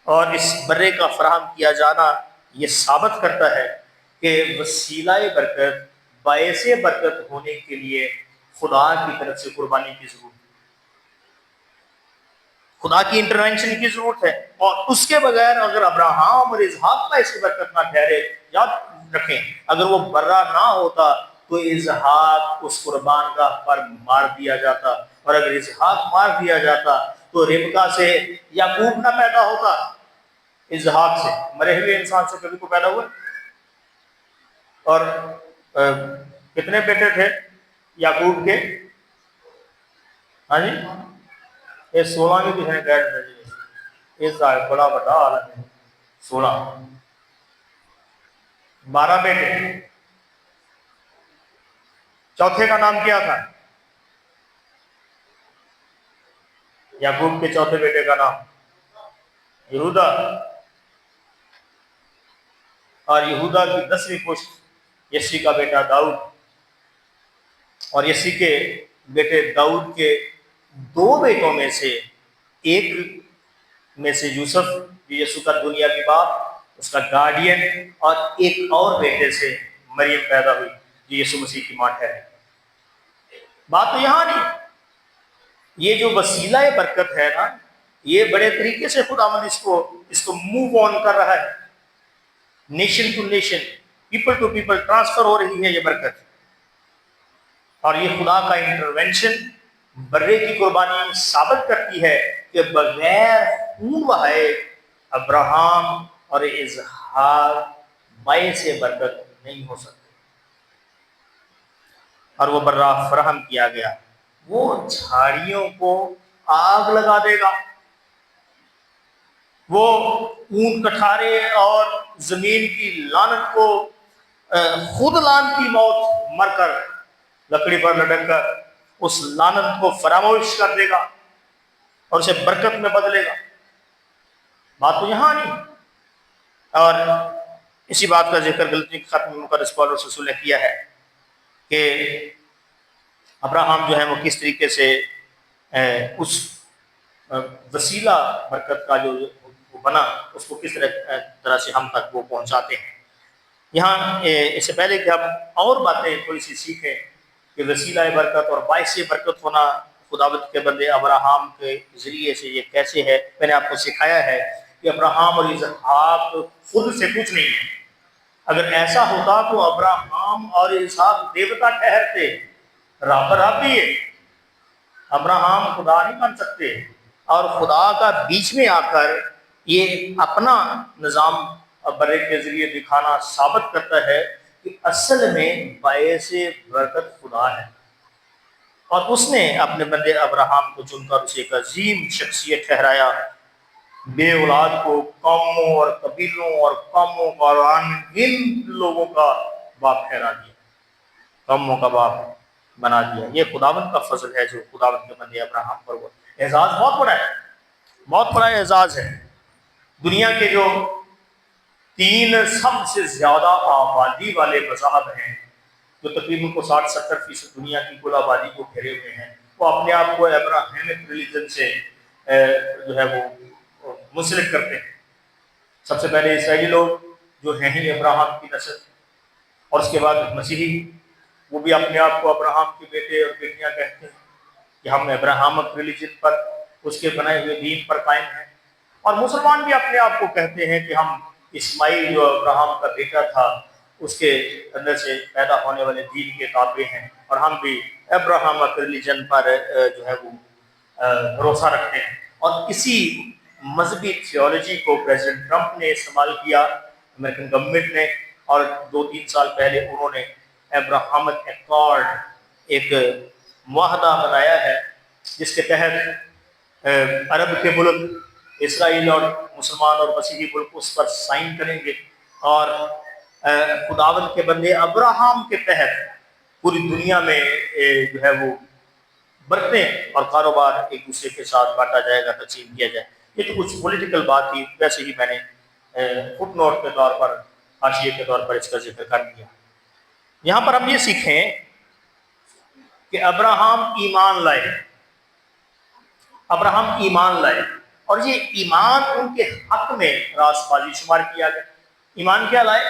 اور اس برے کا فراہم کیا جانا یہ ثابت کرتا ہے کہ وسیلہ برکت، باعث برکت ہونے کے لیے خدا کی طرف سے قربانی کی ضرورت ہے، خدا کی انٹرونشن کی ضرورت ہے، اور اس کے بغیر اگر ابراہام اور اسحاق باعث برکت نہ ٹھہرے، یاد رکھیں اگر وہ برا نہ ہوتا تو اسحاق اس قربان گاہ پر مار دیا جاتا، اور اگر اسحاق مار دیا جاتا تو ربکا سے یعقوب نہ پیدا ہوتا، اسحاق سے مرے ہوئے انسان سے کبھی کو پیدا ہوئے۔ اور کتنے بیٹے تھے یعقوب کے؟ ہاں جی، یہ 16 بھی کسی نے کہہ رہا جی، اس بڑا بڑا عالم ہے، 16 12 بیٹے، چوتھے کا نام کیا تھا؟ یعقوب کے چوتھے بیٹے کا نام یہودا، اور یہودا کی 10ویں پشت یسی کا بیٹا داؤد، اور یسی کے بیٹے داؤد کے 2 بیٹوں میں سے ایک میں سے یوسف جو یسوع کا دنیا کی باپ، اس کا گارڈین، اور ایک اور بیٹے سے مریم پیدا ہوئی جو یسوع مسیح کی ماں ٹھہری۔ بات تو یہاں نہیں، یہ جو وسیلہ برکت ہے نا، یہ بڑے طریقے سے خداوند اس کو موو آن کر رہا ہے، nation to nation, people to people transfer ہو رہی ہے یہ برکت، اور یہ خدا کا انٹرونشن برے کی قربانی ثابت کرتی ہے کہ بغیر خون بہائے ابراہام اور اسحاق باعث برکت نہیں ہو سکتے، اور وہ برا فراہم کیا گیا، وہ جھاڑیوں کو آگ لگا دے گا، وہ اونٹ کٹھارے اور زمین کی لعنت کو خود لعنتی موت مر کر لکڑی پر لٹک کر اس لعنت کو فراموش کر دے گا اور اسے برکت میں بدلے گا. بات تو یہاں نہیں. اور اسی بات کا ذکر غلطی کے خط میں مقدس پولس رسول نے کیا ہے کہ ابراہم جو ہے وہ کس طریقے سے اس وسیلہ برکت کا جو بنا اس کو کس طرح سے ہم تک وہ پہنچاتے ہیں. یہاں اس سے پہلے کہ ہم اور باتیں تھوڑی سی سیکھیں کہ وسیلہ برکت اور باعث برکت ہونا خداوند کے بندے ابراہم کے ذریعے سے یہ کیسے ہے. میں نے آپ کو سکھایا ہے کہ ابراہم اور اسحاق خود سے کچھ نہیں ہے. اگر ایسا ہوتا تو ابراہم اور اسحاق دیوتا ٹھہرتے. رب ہی ہے. ابراہم خدا نہیں بن سکتے اور خدا کا بیچ میں آ کر یہ اپنا نظام برے کے ذریعے دکھانا ثابت کرتا ہے کہ اصل میں باعث برکت خدا ہے. اور اس نے اپنے بندے ابراہم کو چن کر اسے ایک عظیم شخصیت ٹھہرایا. بے اولاد کو قوموں اور قبیلوں اور قوموں اور ان لوگوں کا باپ ٹھہرا دیا. قوموں کا باپ بنا دیا. یہ خداوند کا فضل ہے جو خداوند کے بندے ابراہم پر ہوا. اعزاز بہت بڑا ہے. بہت بڑا اعزاز ہے. دنیا کے جو 3 سب سے زیادہ آبادی والے مذاہب ہیں جو تقریباً کو 60-70% دنیا کی کل آبادی کو گھیرے ہوئے ہیں, وہ اپنے آپ کو ابراہیمک ریلیجن سے جو ہے وہ منسلک کرتے ہیں. سب سے پہلے اسرائیلی لوگ جو ہیں ہی ابراہم کی نسل, اور اس کے بعد مسیحی, وہ بھی اپنے آپ کو ابراہم کے بیٹے اور بیٹیاں کہتے ہیں کہ ہم ابراہمک ریلیجن پر, اس کے بنائے ہوئے دین پر قائم ہیں. اور مسلمان بھی اپنے آپ کو کہتے ہیں کہ ہم اسماعیل جو ابراہم کا بیٹا تھا اس کے اندر سے پیدا ہونے والے دین کے تابع ہیں, اور ہم بھی ابراہمک ریلیجن پر جو ہے وہ بھروسہ رکھتے ہیں. اور اسی مذہبی تھیولوجی کو پریزیڈنٹ ٹرمپ نے استعمال کیا, امریکن گورنمنٹ نے, اور 2-3 سال پہلے انہوں نے ابراہمک ایکارڈ ایک معاہدہ بنایا ہے جس کے تحت عرب کے ملک اسرائیل اور مسلمان اور مسیحی ملک اس پر سائن کریں گے, اور خداوند کے بندے ابراہم کے تحت پوری دنیا میں جو ہے وہ برتیں اور کاروبار ایک دوسرے کے ساتھ بانٹا جائے گا, تقسیم کیا جائے. یہ تو کچھ پولیٹیکل بات تھی, ویسے ہی میں نے فٹ نوٹ کے طور پر, حاشیے کے طور پر اس کا ذکر کر دیا. یہاں پر ہم یہ سیکھیں کہ ابراہم ایمان لائے. ابراہم ایمان لائے اور یہ ایمان ان کے حق میں راست بازی شمار کیا گیا. ایمان کیا لائے؟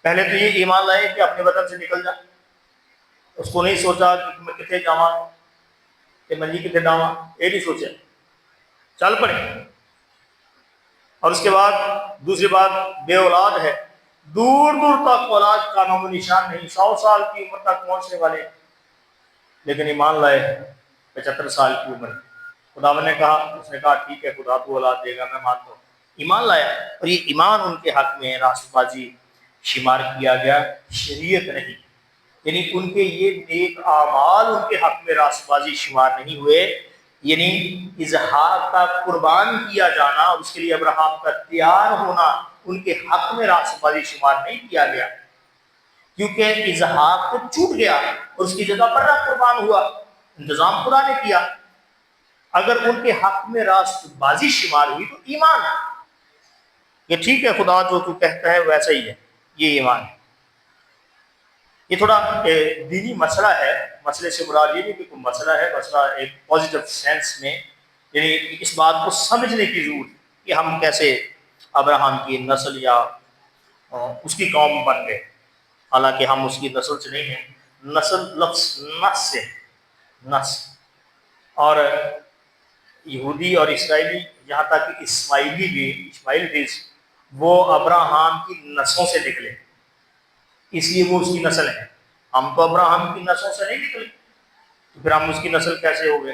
پہلے تو یہ ایمان لائے کہ اپنے وطن سے نکل جا. اس کو نہیں سوچا کہ میں کتنے جاواں کہ منجی کتنے ڈاواں, یہ نہیں سوچا, چل پڑے. اور اس کے بعد دوسری بات, بے اولاد ہے. دور دور تک اولاد کا نام و نشان نہیں, 100 سال کی عمر تک پہنچنے والے, لیکن ایمان لائے 75 سال کی عمر. خداوند نے کہا, اس نے کہا ٹھیک ہے خدا تو اولاد دے گا, میں مانتا ہوں. ایمان لایا, اور یہ ایمان ان کے حق میں راست بازی شمار کیا گیا, شریعت نہیں. یعنی ان کے یہ نیک اعمال ان کے حق میں راست بازی شمار نہیں ہوئے. یعنی اظہار کا قربان کیا جانا, اس کے لیے ابراہم کا تیار ہونا ان کے حق میں راست بازی شمار نہیں کیا گیا, کیونکہ اظہار تو چھوٹ گیا اور اس کی جگہ پر قربان ہوا. انتظام خدا نے کیا. اگر ان کے حق میں راست بازی شمار ہوئی تو ایمان ہے. یہ ٹھیک ہے, خدا جو تو کہتا ہے ویسا ہی ہے, یہ ایمان ہے. یہ تھوڑا دینی مسئلہ ہے. مسئلے سے مراد یہ نہیں کہ کوئی مسئلہ ہے, مسئلہ ایک پازیٹیو سینس میں, یعنی اس بات کو سمجھنے کی ضرورت کہ ہم کیسے ابراہم کی نسل یا اس کی قوم بن گئے. حالانکہ ہم اس کی نسل سے نہیں ہیں. نسل لفظ نس سے, نس, اور یہودی اور اسرائیلی, یہاں تک کہ اسماعیل بھی وہ ابراہم کی نسلوں سے نکلے, اس لیے وہ اس کی نسل ہے. ہم تو ابراہم کی نسلوں سے نہیں نکلے, تو پھر ہم اس کی نسل کیسے ہو گئے؟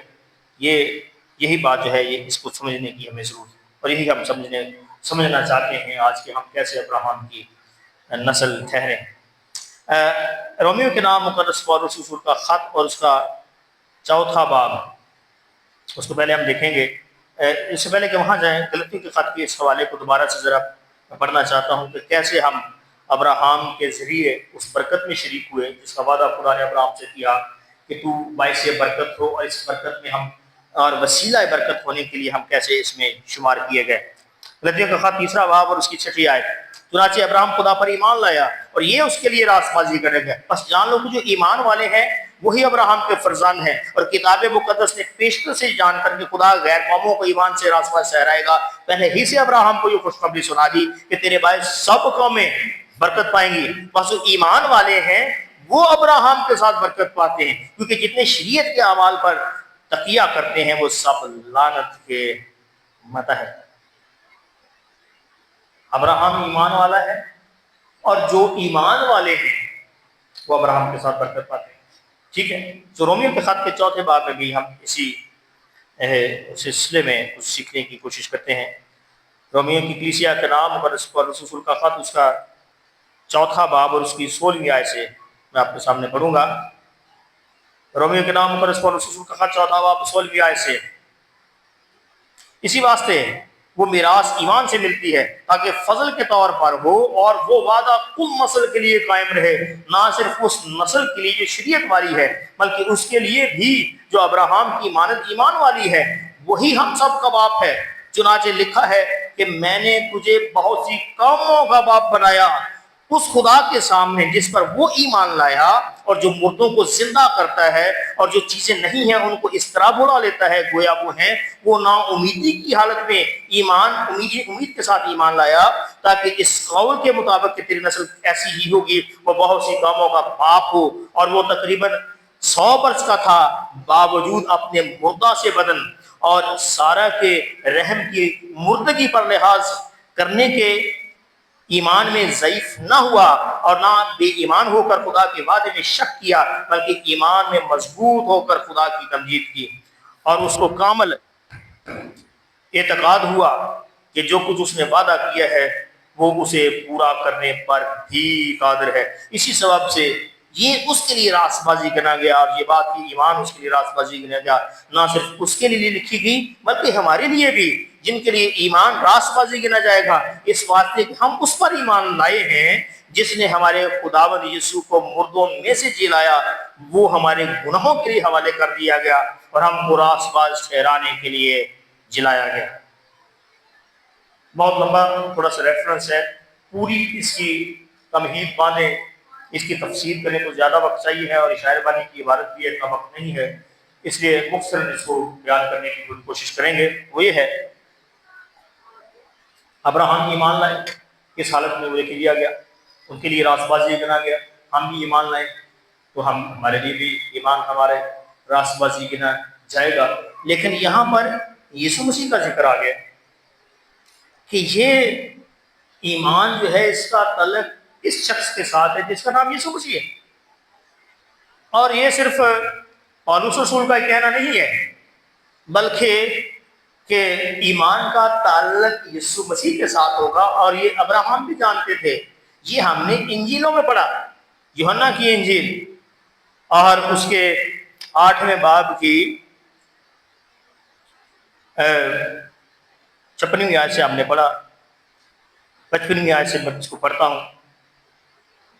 یہی بات جو ہے, یہ اس کو سمجھنے کی ہمیں ضرورت ہے, اور یہی ہم سمجھنا چاہتے ہیں آج کہ ہم کیسے ابراہم کی نسل ٹھہرے. رومیو کے نام مقدس پولس رسول کا خط اور اس کا 4واں باب, اس کو پہلے ہم دیکھیں گے. اس سے پہلے کہ وہاں جائیں, غلطی کے خط کے اس حوالے کو دوبارہ سے ذرا پڑھنا چاہتا ہوں کہ کیسے ہم ابراہام کے ذریعے اس برکت میں شریک ہوئے جس کا وعدہ خدا نے ابراہام سے کیا کہ تو باعث برکت ہو، اور اس برکت میں ہم اور وسیلہ برکت ہونے کے لیے ہم کیسے اس میں شمار کیے گئے۔ غلطیوں کا خط 3 باب اور اس کی 6 آیت۔ چنانچہ ابراہم خدا پر ایمان لایا اور یہ اس کے لیے راست بازی کرے گا۔ بس جان لو کہ جو ایمان والے ہیں وہی ابراہم کے فرزند ہیں، اور کتاب مقدس نے پیشتر سے جان کر کے خدا غیر قوموں کو ایمان سے راست باز ٹھہرائے گا، پہلے ہی سے ابراہم کو یہ خوشخبری سنا دی کہ تیرے باعث سب قومیں برکت پائیں گی۔ بس جو ایمان والے ہیں وہ ابراہم کے ساتھ برکت پاتے ہیں، کیونکہ جتنے شریعت کے اعمال پر تقیہ کرتے ہیں وہ سب لعنت کے متحد۔ ابراہم ایمان والا ہے، اور جو ایمان والے ہیں وہ ابراہم کے ساتھ برکت پاتے ہیں۔ ٹھیک ہے، تو رومیو کے خط کے 4 باب میں بھی ہم اسی سلسلے میں کچھ سیکھنے کی کوشش کرتے ہیں۔ رومیو کی کلیسیا کا نام اور رسول کا خط، اس کا 4 باب اور اس کی 16ویں آیت سے میں آپ کے سامنے پڑھوں گا۔ رومیو کے نام پر رسول کا خط 4 باب 16ویں آیت سے، اسی واسطے وہ میراث ایمان سے ملتی ہے تاکہ فضل کے طور پر ہو، اور وہ وعدہ کل نسل کے لیے قائم رہے، نہ صرف اس نسل کے لیے جو شریعت والی ہے بلکہ اس کے لیے بھی جو ابراہم کی مانند ایمان والی ہے، وہی ہم سب کا باپ ہے۔ چنانچہ لکھا ہے کہ میں نے تجھے بہت سی قوموں کا باپ بنایا، اس خدا کے سامنے جس پر وہ ایمان لایا اور جو مردوں کو زندہ کرتا ہے اور جو چیزیں نہیں ہیں ان کو اس طرح بلا لیتا ہے گویا وہ ہیں، وہ نا امیدی کی حالت میں امید کے ساتھ ایمان لایا، تاکہ اس قول کے مطابق کہ تیری نسل ایسی ہی ہوگی وہ بہت سی قوموں کا باپ ہو۔ اور وہ تقریباً 100 برس کا تھا، باوجود اپنے مردہ سے بدن اور سارہ کے رحم کی مردگی پر لحاظ کرنے کے ایمان میں ضعیف نہ ہوا، اور نہ بے ایمان ہو کر خدا کے وعدے میں شک کیا، بلکہ ایمان میں مضبوط ہو کر خدا کی تمجید کی، اور اس کو کامل اعتقاد ہوا کہ جو کچھ اس نے وعدہ کیا ہے وہ اسے پورا کرنے پر بھی قادر ہے۔ اسی سبب سے یہ اس کے لیے راست بازی گنا گیا، اور یہ بات کی ایمان اس کے لیے راست بازی گنا گیا، نہ صرف اس کے لیے لکھی گئی بلکہ ہمارے لیے بھی، جن کے لیے ایمان راست بازی گنا جائے گا، اس واسطے کہ ہم اس پر ایمان لائے ہیں جس نے ہمارے خداوند یسوع کو مردوں میں سے جی لایا، وہ ہمارے گناہوں کے لیے حوالے کر دیا گیا اور ہم کو راست باز ٹھہرانے کے لیے جلایا گیا۔ بہت لمبا تھوڑا سا ریفرنس ہے، پوری اس کی تمہید باندھیں، اس کی تفسیر کریں تو زیادہ وقت چاہیے ہے، اور شاعر بانی کی عبارت بھی اتنا وقت نہیں ہے، اس لیے مختصر اس کو بیان کرنے کی کوشش کریں گے۔ وہ یہ ہے، ابراہم ایمان لائے، کس حالت میں وہ لکھ دیا گیا، ان کے لیے راست بازی گنا گیا، ہم بھی ایمان لائیں تو ہمارے لیے بھی ایمان ہمارے راست بازی گنا جائے گا۔ لیکن یہاں پر یسوع مسیح کا ذکر آ گیا کہ یہ ایمان جو ہے اس کا تعلق اس شخص کے ساتھ ہے جس کا نام یسوع مسیح ہے، اور یہ صرف پولس رسول کا کہنا نہیں ہے، بلکہ کہ ایمان کا تعلق یسوع مسیح کے ساتھ ہوگا، اور یہ ابراہم بھی جانتے تھے۔ یہ ہم نے انجیلوں میں پڑھا، یوحنا کی انجیل اور اس کے 8ویں باب کی 56ویں آیت سے ہم نے پڑھا، 55ویں آیت سے میں اس کو پڑھتا ہوں،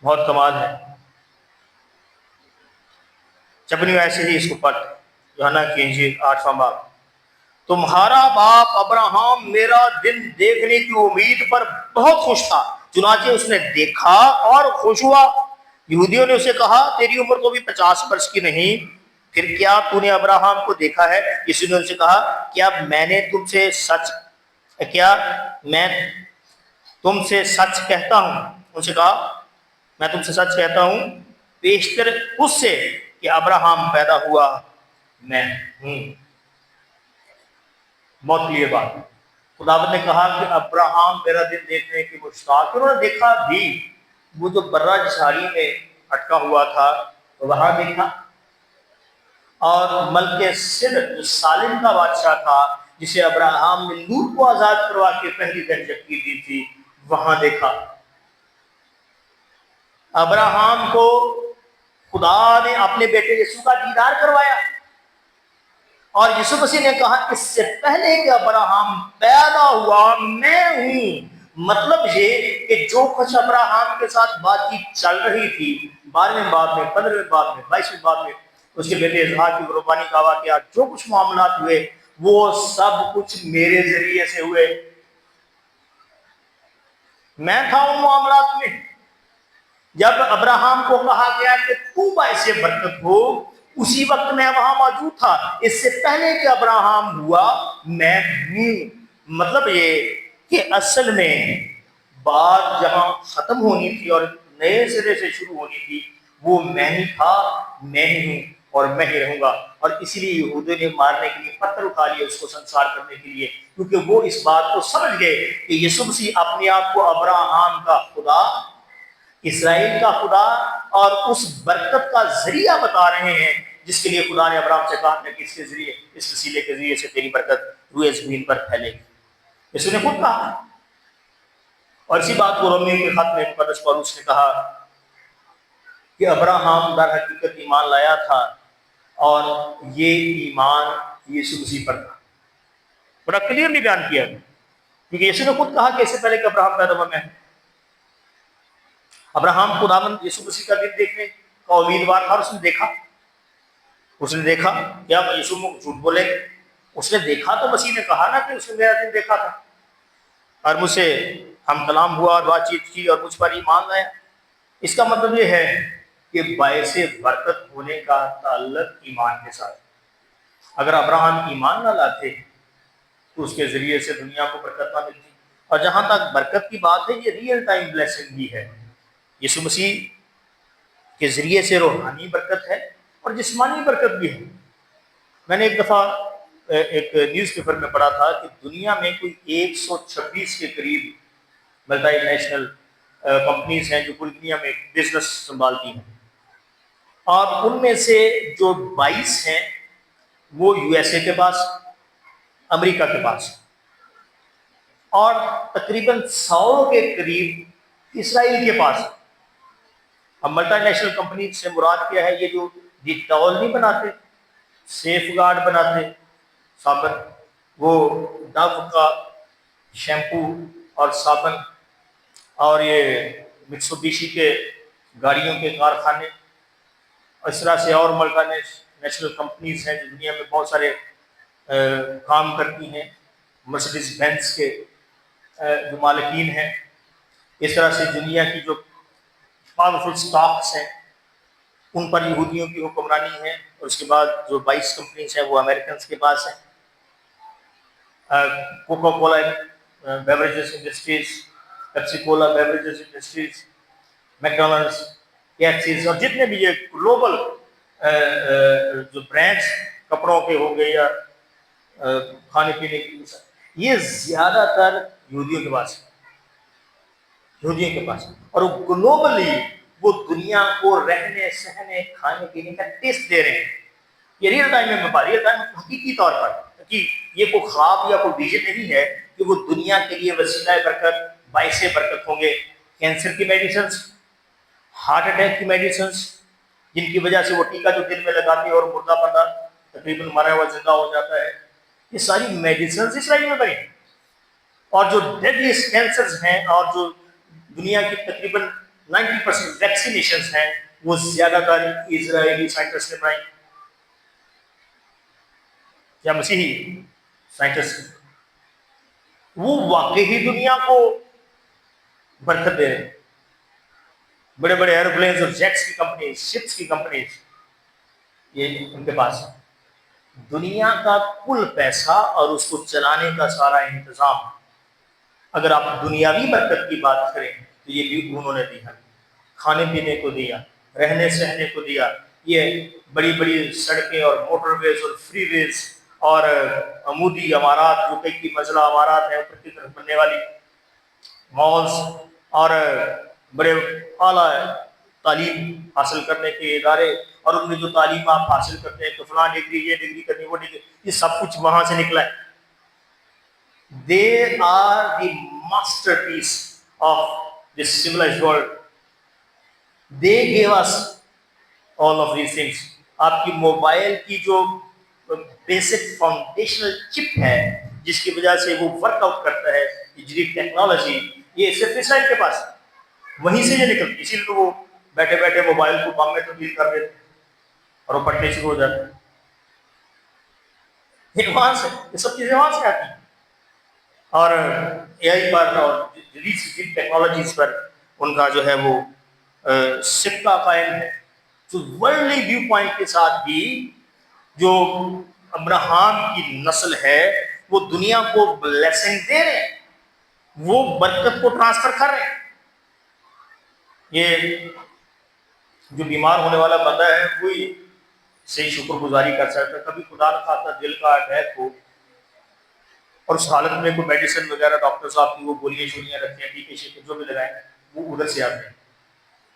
بہت کمال ہے۔ 56ویں آیت سے ہی اس کو پڑھ، یوحنا کی انجیل 8واں باب، تمہارا باپ ابراہم میرا دن دیکھنے کی امید پر بہت خوش تھا، چنانچہ اس نے دیکھا اور خوش ہوا۔ یہودیوں نے اسے کہا تیری عمر تو بھی 50 برس کی نہیں، پھر کیا تو نے ابراہم کو دیکھا ہے؟ یسوع نے ان سے کہا کیا میں تم سے سچ کہتا ہوں؟ ان سے کہا میں تم سے سچ کہتا ہوں بیشتر اس سے کہ ابراہم پیدا ہوا میں ہوں۔ بہت کلیئر بات، خداوند نے کہا کہ ابراہم میرا دن دیکھنے کی مشتاق، انہوں نے دیکھا بھی، وہ جو برہ جھاڑی میں اٹکا ہوا تھا وہاں دیکھا، اور ملک صدر جو سالم کا بادشاہ تھا جسے ابراہم نے لوط کو آزاد کروا کے پہلی درجگی دی تھی وہاں دیکھا۔ ابراہم کو خدا نے اپنے بیٹے یسوع کا دیدار کروایا، اور یسوع مسیح نے کہا اس سے پہلے کہ ابراہم پیدا ہوا میں ہوں، مطلب یہ کہ جو کچھ ابراہم کے ساتھ بات چیت چل رہی تھی 12ویں باب میں، 15ویں باب میں، 22ویں باب میں، اس کے بیٹے اسحاق کی قربانی کا واقعات، جو کچھ معاملات ہوئے وہ سب کچھ میرے ذریعے سے ہوئے، میں تھا ان معاملات میں۔ جب ابراہم کو کہا گیا کہ تو باعث برکت ہو، اسی وقت میں وہاں موجود تھا، اس سے پہلے کہ ابراہم ہوا میں ہوں۔ مطلب یہ کہ اصل میں بات جہاں ختم ہونی تھی اور نئے سرے سے شروع ہونی تھی وہ میں ہی تھا، میں ہی ہوں اور میں ہی رہوں گا۔ اور اسی لیے یہودیوں نے مارنے کے لیے پتھر اٹھا لیا اس کو سنسار کرنے کے لیے، کیونکہ وہ اس بات کو سمجھ گئے کہ یسوع مسیح اپنے آپ کو ابراہم کا خدا، اسرائیل کا خدا اور اس برکت کا ذریعہ بتا رہے ہیں جس کے لیے خدا نے ابراہم سے کہا تھا کہ اس کے ذریعے، اس وسیلے کے ذریعے سے تیری برکت روئے زمین پر پھیلے گی۔ یسوع نے خود کہا، اور اسی بات کو رومیو کے خط میں مقدس پولس نے کہا کہ ابراہم در حقیقت ایمان لایا تھا اور یہ ایمان یسوع مسیح پر تھا۔ بڑا کلیئرلی بیان کیا ہے، کیونکہ یسوع نے خود کہا کہ اس سے پہلے کہ ابراہم پیدا ہوا میں، ابراہم خداوند یسوع مسیح کا دن دیکھنے کا امیدوار تھا، اور اس نے دیکھا کیا یسوع جھوٹ بولے؟ اس نے دیکھا تو مسیح نے کہا نا کہ اس نے میرا دن دیکھا تھا اور مجھ سے ہم کلام ہوا اور بات چیت کی اور مجھ پر ایمان لایا۔ اس کا مطلب یہ ہے کہ باعث برکت ہونے کا تعلق ایمان کے ساتھ۔ اگر ابراہم ایمان نہ لاتے تو اس کے ذریعے سے دنیا کو برکت نہ ملتی۔ اور جہاں تک برکت کی بات ہے، یہ ریئل ٹائم بلیسنگ بھی ہے، یسوع مسیح کے ذریعے سے روحانی برکت ہے اور جسمانی برکت بھی ہے۔ میں نے ایک دفعہ ایک نیوز پیپر میں پڑھا تھا کہ دنیا میں کوئی 126 کے قریب ملٹی نیشنل کمپنیز ہیں جو پوری دنیا میں بزنس سنبھالتی ہیں، اور ان میں سے جو 22 ہیں وہ یو ایس اے کے پاس، امریکہ کے پاس، اور تقریباً 100 کے قریب اسرائیل کے پاس۔ اب ملٹی نیشنل کمپنی سے مراد کیا ہے؟ یہ جو ڈیٹول نہیں بناتے، سیف گارڈ بناتے صابن، وہ ڈو کا شیمپو اور صابن، اور یہ مٹسوبیشی کے گاڑیوں کے کارخانے، اس طرح سے اور ملٹی نیشنل کمپنیز ہیں جو دنیا میں بہت سارے کام کرتی ہیں، مرسڈیز بینز کے جو مالکین ہیں، اس طرح سے دنیا کی جو پاورفل سٹاکس ہیں ان پر یہودیوں کی حکمرانی ہے، اور اس کے بعد جو 22 کمپنیز ہیں وہ امریکنز کے پاس ہیں۔ Coca Cola beverages industries, Pepsi Cola beverages industries, McDonald's, KFCs، اور جتنے بھی یہ گلوبل جو برانڈس کپڑوں کے ہو گئے یا کھانے پینے کی، یہ زیادہ تر یہودیوں کے پاس ہے، یہودیوں کے پاس، اور گلوبلی وہ دنیا کو رہنے سہنے کھانے پینے کا ٹیسٹ دے رہے ہیں۔ یہ ریئل ٹائم میں ریئل ٹائم حقیقی طور پر کہ یہ کوئی خواب یا کوئی ویژن نہیں ہے کہ وہ دنیا کے لیے وسیلہ برکت، باعث برکت ہوں گے۔ کینسر کی میڈیسنس، ہارٹ اٹیک کی میڈیسنس، جن کی وجہ سے وہ ٹیکہ جو دل میں لگاتے ہیں اور مردہ بندہ تقریباً مرا ہوا زندہ ہو جاتا ہے، یہ ساری میڈیسنس اسرائیل میں بنی، اور جو ڈیڈلی کینسرز ہیں اور جو دنیا کی تقریباً 90% ویکسینیشنز ہیں وہ زیادہ تر اسرائیلی سائنٹسٹ نے بنائی، یا مسیحی سائنٹسٹ۔ وہ واقعی دنیا کو برکت دے رہے ہیں۔ بڑے بڑے ایروپلینز اور جیٹس کی کمپنیز، شپس کی کمپنیز، یہ ان کے پاس ہے۔ دنیا کا کل پیسہ اور اس کو چلانے کا سارا انتظام، اگر آپ دنیاوی برکت کی بات کریں تو یہ بھی انہوں نے دیا، کھانے پینے کو دیا، رہنے سہنے کو دیا، یہ بڑی بڑی سڑکیں اور موٹر ویز اور فری ویز اور عمودی عمارات جو کئی کی منزلہ عمارات ہیں اوپر کی طرف بننے والی مالز، اور بڑے اعلیٰ تعلیم حاصل کرنے کے ادارے، اور ان میں جو تعلیم آپ حاصل کرتے ہیں تو فلاں ڈگری، یہ ڈگری کرنی، وہ ڈگری، یہ سب کچھ وہاں سے نکلا ہے۔ They are the masterpiece of this civilized world. They gave us all of these things. آپ کی موبائل کی جو بیسک فاؤنڈیشنل چپ ہے جس کی وجہ سے وہ ورک آؤٹ کرتا ہے، یہ جدید ٹیکنالوجی، یہ صرف اسرائیل کے پاس وہیں سے یہ نکلتی، اسی لیے تو وہ بیٹھے بیٹھے موبائل کو بم میں تبدیل کر دیتے اور وہ پڑھنے شروع ہو جاتے ہیں۔ یہ وہاں سے، یہ سب چیزیں وہاں سے آتی ہیں۔ اور اے آئی پر اور جدید سے جدید ٹیکنالوجیز پر ان کا جو ہے وہ سکہ قائم ہے۔ تو ورلڈلی ویو پوائنٹ کے ساتھ بھی جو ابراہام کی نسل ہے وہ دنیا کو بلیسنگ دے رہے ہیں، وہ برکت کو ٹرانسفر کر رہے ہیں۔ یہ جو بیمار ہونے والا بندہ ہے وہی صحیح شکر گزاری کر سکتا ہے۔ کبھی خدا نہ خواستہ دل کا اٹیک ہو اور اس حالت میں کوئی میڈیسن وغیرہ ڈاکٹر صاحب کی وہ گولیاں شولیاں رکھتے ہیں، ٹیکے شیکے جو بھی لگائیں وہ ادھر سے آتے ہیں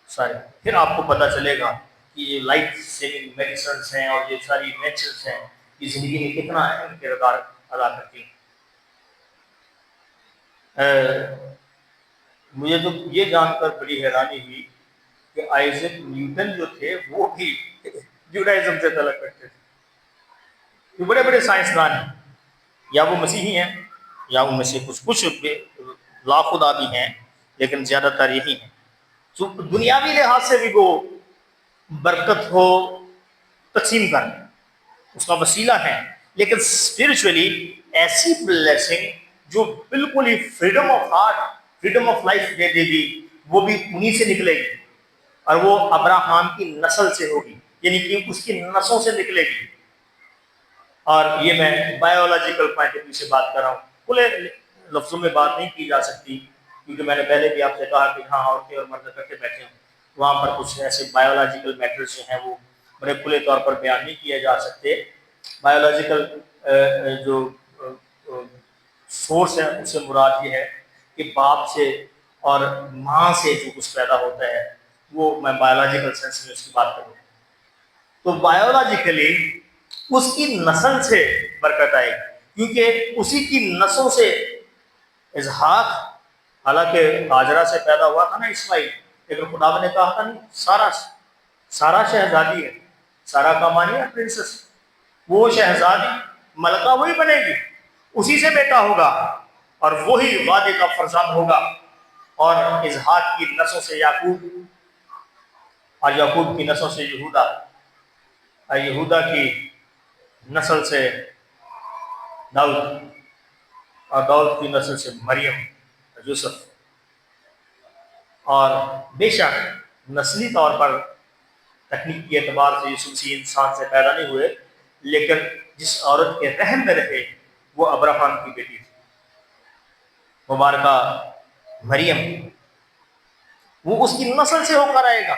سارے۔ پھر آپ کو پتہ چلے گا کہ یہ لائف سیونگ میڈیسنس ہیں اور یہ ساری نیچرس ہیں، یہ زندگی میں کتنا اہم کردار ادا کرتی ہیں۔ مجھے تو یہ جان کر بڑی حیرانی ہوئی کہ آئزک نیوٹن جو تھے وہ بھی جوڈائزم سے تعلق رکھتے تھے۔ یہ بڑے بڑے سائنسدان ہیں، یا وہ مسیحی ہیں یا ان میں سے کچھ لا خدا بھی ہیں، لیکن زیادہ تر یہی ہیں۔ تو دنیاوی لحاظ سے بھی وہ برکت ہو تقسیم کر اس کا وسیلہ ہے، لیکن اسپرچولی ایسی بلیسنگ جو بالکل ہی freedom of heart, freedom of life دے دے گی، وہ بھی انہی سے نکلے گی، اور وہ ابراہام کی نسل سے ہوگی، یعنی کہ اس کی نسلوں سے نکلے گی۔ اور یہ میں بایولوجیکل پوائنٹ آف ویو سے بات کر رہا ہوں، کھلے لفظوں میں بات نہیں کی جا سکتی، کیونکہ میں نے پہلے بھی آپ سے کہا کہ ہاں عورتیں اور مرد اکٹھے بیٹھے ہوں، وہاں پر کچھ ایسے بایولوجیکل میٹرز جو ہیں وہ بڑے کھلے طور پر بیان نہیں کیے جا سکتے۔ بایولوجیکل جو سورس ہے اس سے مراد یہ ہے کہ باپ سے اور ماں سے جو کچھ پیدا ہوتا ہے وہ میں بایولوجیکل سینس میں اس کی بات کروں تو بایولوجیکلی اس کی نسل سے برکت آئے گی، کیونکہ اسی کی نسلوں سے اسحاق، حالانکہ ہاجرہ سے پیدا ہوا تھا نا اسماعیل، لیکن خدا نے کہا تھا نہیں، سارا شہزادی ہے، سارا کا معنی ہے پرنسس، وہ شہزادی ملکہ وہی بنے گی، اسی سے بیٹا ہوگا اور وہی وعدے کا فرزند ہوگا، اور اسحاق کی نسلوں سے یعقوب، اور یعقوب کی نسلوں سے یہودا، اور یہودا کی نسل سے داؤد، اور داؤد کی نسل سے مریم، یوسف۔ اور بے شک نسلی طور پر تکنیک کے اعتبار سے یسوع مسیح انسان سے پیدا نہیں ہوئے، لیکن جس عورت کے رحم میں رہے وہ ابراہام کی بیٹی تھی، مبارکہ مریم، وہ اس کی نسل سے ہو کر آئے گا۔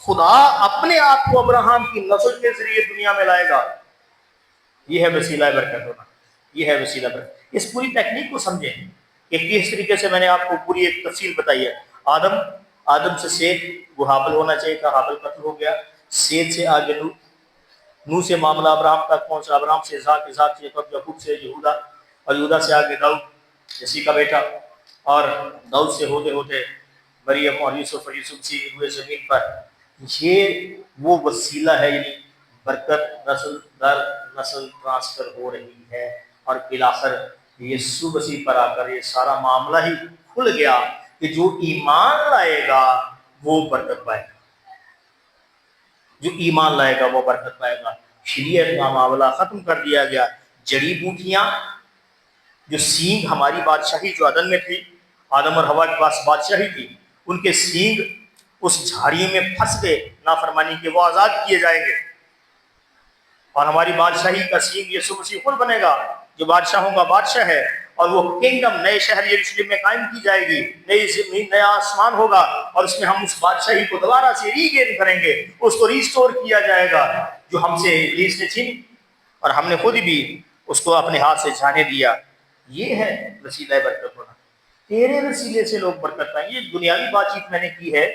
خدا اپنے آپ کو ابراہام کی نسل کے ذریعے دنیا میں لائے گا۔ یہ ہے وسیلہ برکت ہونا، یہ ہے وسیلہ برکت۔ اس پوری تکنیک کو سمجھیں کہ کس طریقے سے میں نے آپ کو پوری ایک تفصیل بتائی ہے۔ آدم سے سیت، وہ حابل ہونا چاہیے تھا، حابل قتل ہو گیا، سیت سے آگے نوح سے معاملہ ابراہم تک پہنچا، ابراہم سے اسحاق، اسحاق سے یعقوب سے یہودا، اور یہودا سے آگے داؤد یسی کا بیٹا، اور داؤد سے ہوتے ہوتے مریم اور یوسف مسیح ہوئے زمین پر۔ یہ وہ وسیلہ ہے، یعنی برکت نسل در نسل ٹرانسفر ہو رہی ہے، اور بالآخر یسوع مسیح پر آ کر یہ سارا معاملہ ہی کھل گیا کہ جو ایمان لائے گا وہ برکت پائے گا، جو ایمان لائے گا وہ برکت پائے گا۔ شریعت کا معاملہ ختم کر دیا گیا۔ جڑی بوٹیاں جو سینگ ہماری بادشاہی جو عدن میں تھی، آدم اور حوا کے پاس بادشاہی تھی، ان کے سینگ اس جھاڑی میں پھنس گئے نافرمانی کے، وہ آزاد کیے جائیں گے، اور ہماری بادشاہی کا سینگ یسوع مسیح خود بنے گا جو بادشاہوں کا بادشاہ ہے، اور وہ کنگڈم نئے شہر یروشلم میں قائم کی جائے گی، نئی زمین نیا آسمان ہوگا، اور اس میں ہم اس بادشاہی کو دوبارہ سے ریگین کریں گے، اس کو ریسٹور کیا جائے گا جو ہم سے ابلیس نے چھینی، اور ہم نے خود بھی اس کو اپنے ہاتھ سے جانے دیا۔ یہ ہے وسیلہ برکت ہونا، تیرے وسیلے سے لوگ برکت پائیں۔ یہ دنیاوی بات چیت میں نے کی ہے،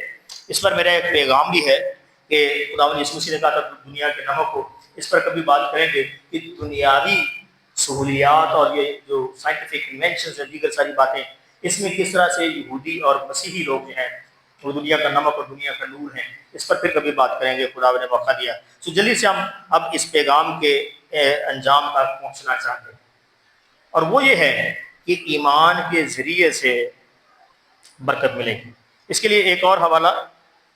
اس پر میرا ایک پیغام بھی ہے کہ خداوند یسوع مسیح نے کہا تھا دنیا کے نمک ہو، اس پر کبھی بات کریں گے کہ دنیاوی سہولیات اور یہ جو سائنٹیفک انوینشنز ہیں، دیگر ساری باتیں، اس میں کس طرح سے یہودی اور مسیحی لوگ جو ہیں وہ دنیا کا نمک اور دنیا کا نور ہیں، اس پر پھر کبھی بات کریں گے، خدا نے موقع دیا۔ سو جلدی سے ہم اب اس پیغام کے انجام تک پہنچنا چاہتے ہیں، اور وہ یہ ہے کہ ایمان کے ذریعے سے برکت ملے گی۔ اس کے لیے ایک اور حوالہ،